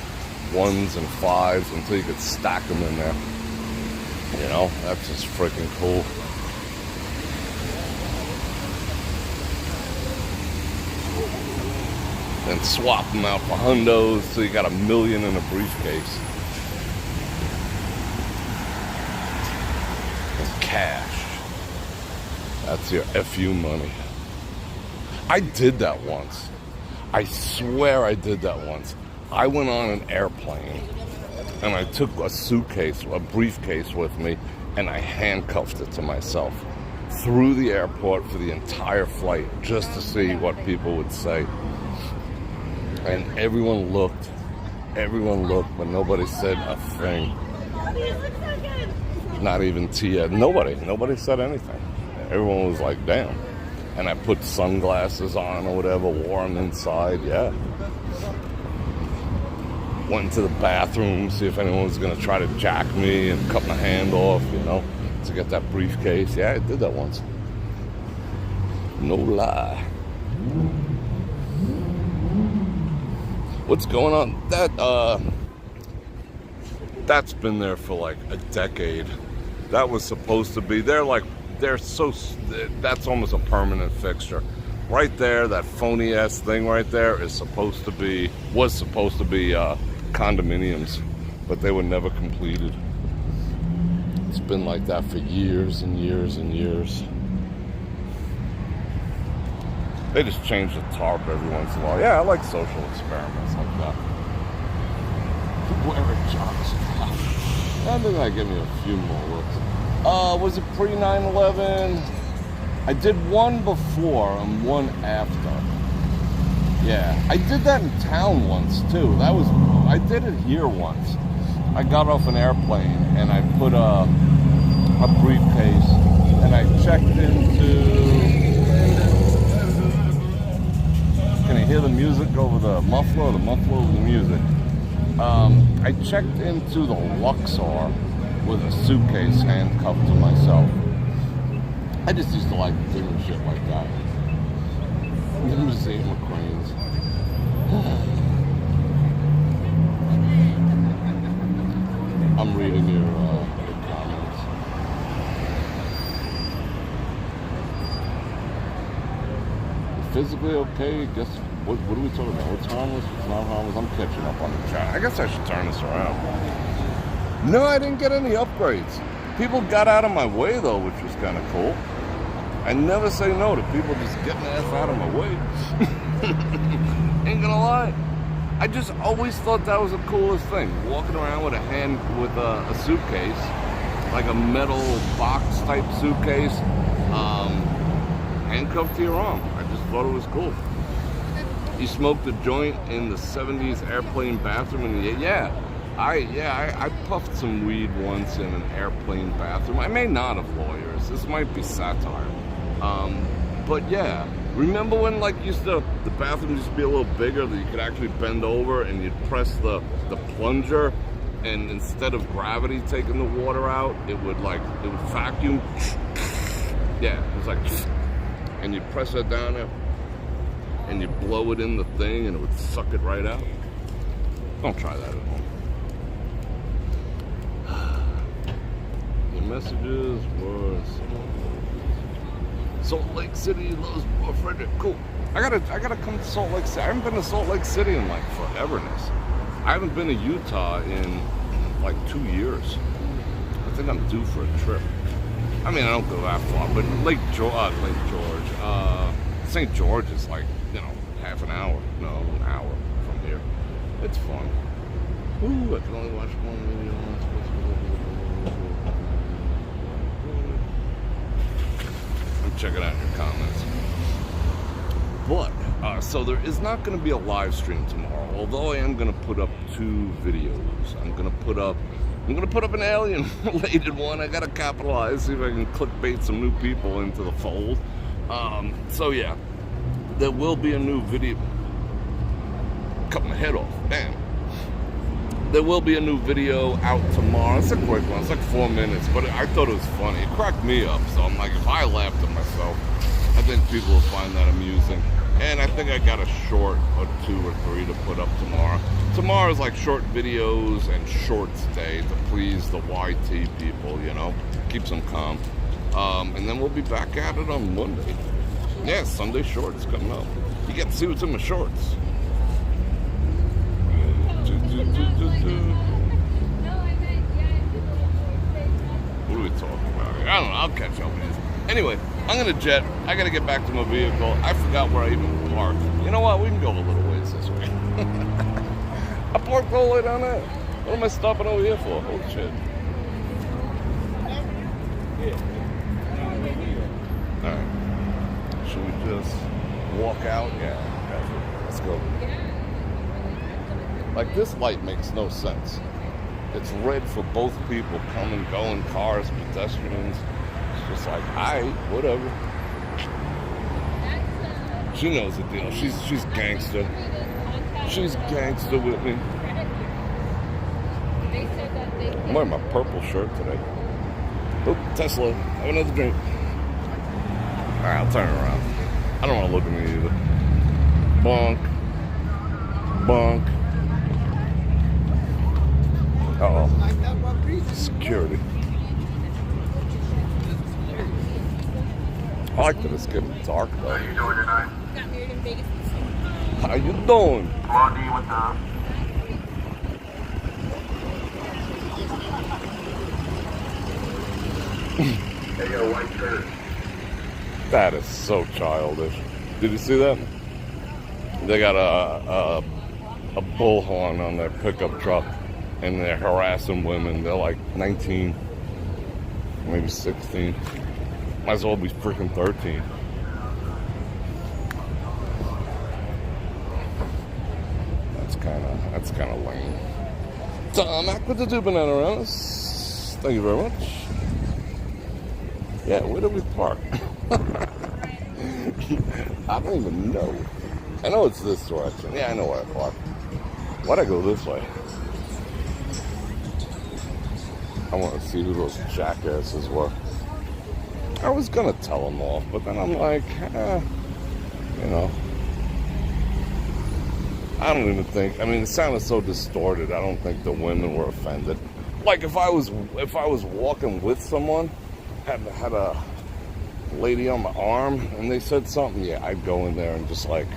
1s and 5s until you could stack them in there. You know, that's just freaking cool. And swap them out for hundos so you got $1 million in a briefcase. And cash. That's your FU money. I did that once. I swear I did that once. I went on an airplane and I took a suitcase, a briefcase with me, and I handcuffed it to myself through the airport for the entire flight just to see what people would say. And everyone looked, but nobody said a thing. Not even Tia. Nobody said anything. Everyone was like, damn. And I put sunglasses on or whatever, wore them inside, yeah. Went into the bathroom, see if anyone was going to try to jack me and cut my hand off, you know, to get that briefcase. Yeah, I did that once. No lie. What's going on? That's been there for like a decade. That was supposed to be, that's almost a permanent fixture. Right there, that phony ass thing right there was supposed to be condominiums, but they were never completed. It's been like that for years and years and years. They just change the tarp every once in a while. Yeah, I like social experiments like that. Where it jocks. I think I give me a few more looks. Was it pre 9/11? I did one before and one after. Yeah, I did that in town once too. I did it here once. I got off an airplane and I put a briefcase and I checked into. Can you hear the music over the muffler? The muffler over the music. I checked into the Luxor with a suitcase handcuffed to myself. I just used to like doing shit like that. The Museum of Cranes. I'm reading your comments. Physically okay? Guess what are we talking about? What's harmless? What's not harmless? I'm catching up on the chat. I guess I should turn this around. No, I didn't get any upgrades. People got out of my way though, which was kind of cool. I never say no to people just getting the F out of my way. Ain't gonna lie. I just always thought that was the coolest thing. Walking around with a suitcase, like a metal box type suitcase, handcuffed to your arm. I just thought it was cool. You smoked a joint in the 70s airplane bathroom, and I puffed some weed once in an airplane bathroom. I may not have, lawyers. This might be satire. But yeah, remember when the bathroom used to be a little bigger, that you could actually bend over and you'd press the plunger, and instead of gravity taking the water out, it would vacuum. Yeah, it was like, and you press it down there and you blow it in the thing and it would suck it right out. Don't try that at home. Your messages were Salt Lake City loves Bror Fredrik. Cool. I gotta come to Salt Lake City. I haven't been to Salt Lake City in like foreverness. I haven't been to Utah in like 2 years. I think I'm due for a trip. I mean, I don't go that far, but Lake George, St. George is like, half an hour. No, an hour from here. It's fun. Ooh, I can only watch one video. I'm checking out your comments. But, so there is not going to be a live stream tomorrow, although I am going to put up 2 videos. I'm going to put up an alien-related one. I got to capitalize, see if I can clickbait some new people into the fold. So yeah, there will be a new video. Cut my head off, damn. There will be a new video out tomorrow. It's a quick one, it's like 4 minutes, but I thought it was funny. It cracked me up, so I'm like, if I laughed at myself, I think people will find that amusing. And I think I got a short or 2 or 3 to put up tomorrow. Tomorrow's like short videos and shorts day to please the YT people, keeps them calm. And then we'll be back at it on Monday. Yeah, Sunday shorts coming up. You get to see what's in my shorts. What are we talking about here? I don't know, I'll catch up with you. Anyway, I'm gonna jet. I gotta get back to my vehicle. I forgot where I even parked. You know what? We can go a little ways this way. I parked all the way down there. What am I stopping over here for? Holy shit. Alright. Should we just walk out? Yeah. Let's go. Like, this light makes no sense. It's red for both people coming, going, cars, pedestrians. It's just like, alright, whatever. She knows the deal. She's gangster. She's gangster with me. I'm wearing my purple shirt today. Oop, Tesla. Have another drink. Alright, I'll turn it around. I don't want to look at me either. Bonk. Bonk. Uh-oh. Security. I like that it's getting dark though. How you doing tonight? Got married in Vegas. How you doing? Blondie with the... They got a white shirt. That is so childish. Did you see that? They got a bullhorn on their pickup truck. and they're harassing women. They're like 19, maybe 16. Might as well be freaking 13. That's kind of lame. Mac with the 2 banana runners. Thank you very much. Yeah, where do we park? I don't even know. I know it's this direction. Yeah, I know where I park. Why'd I go this way? I want to see who those jackasses were. I was gonna tell them off, but then I'm like, you know. I don't even think. I mean, it sounded so distorted. I don't think the women were offended. Like if I was walking with someone, had a lady on my arm, and they said something, yeah, I'd go in there and just like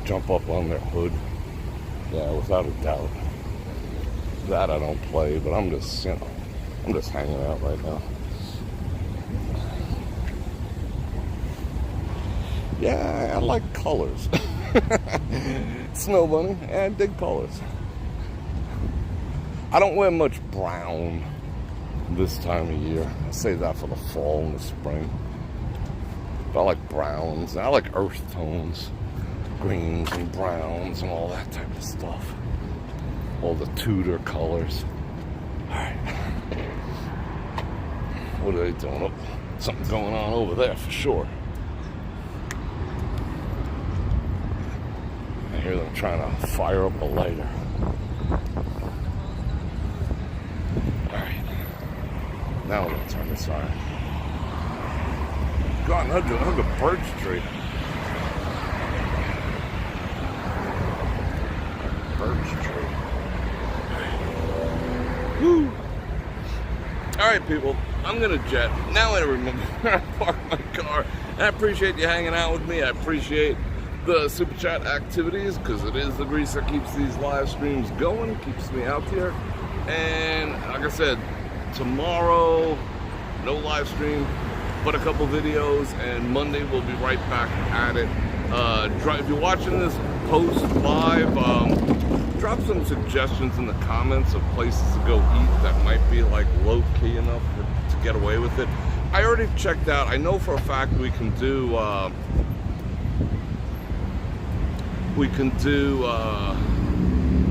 jump up on their hood. Yeah, without a doubt. That I don't play, but I'm just, you know, I'm just hanging out right now. Yeah, I like colors. Snow bunny, yeah, I dig colors. I don't wear much brown this time of year. I save that for the fall and the spring. But I like browns. I like earth tones. Greens and browns and all that type of stuff. All the Tudor colors. Alright. What are they doing? Oh, something's going on over there for sure. I hear them trying to fire up a lighter. Alright. Now we're going to turn this on. God, hug a birch tree. Birch tree. Woo! Alright, people. I'm going to jet. Now I remember where I parked my car. And I appreciate you hanging out with me. I appreciate the super chat activities, because it is the grease that keeps these live streams going, keeps me out here. And like I said, tomorrow no live stream, but a couple videos, and Monday we'll be right back at it. If you're watching this post live, drop some suggestions in the comments of places to go eat that might be like low key enough to get away with it. I already checked out. I know for a fact we can do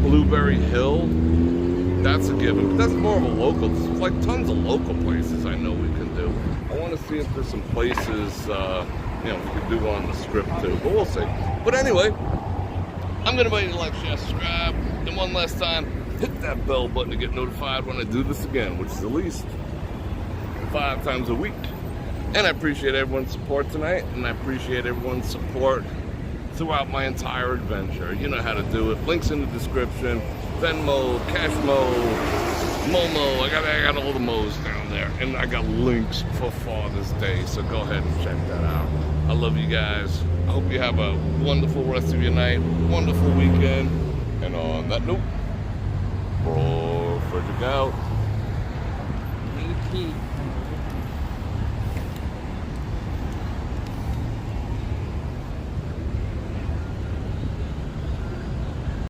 Blueberry Hill. That's a given, but that's more of a local. There's like tons of local places I know we can do. I want to see if there's some places, you know, we could do on the Strip too, but we'll see. But anyway, I'm going to invite you to like, share, subscribe, and one last time, hit that bell button to get notified when I do this again, which is at least 5 times a week. And I appreciate everyone's support tonight, and I appreciate everyone's support throughout my entire adventure. You know how to do it. Links in the description. Venmo, Cashmo, Momo. I got all the Mo's down there. And I got links for Father's Day, so go ahead and check that out. I love you guys. I hope you have a wonderful rest of your night, wonderful weekend. And on that note, Bror Fredrik out. Key.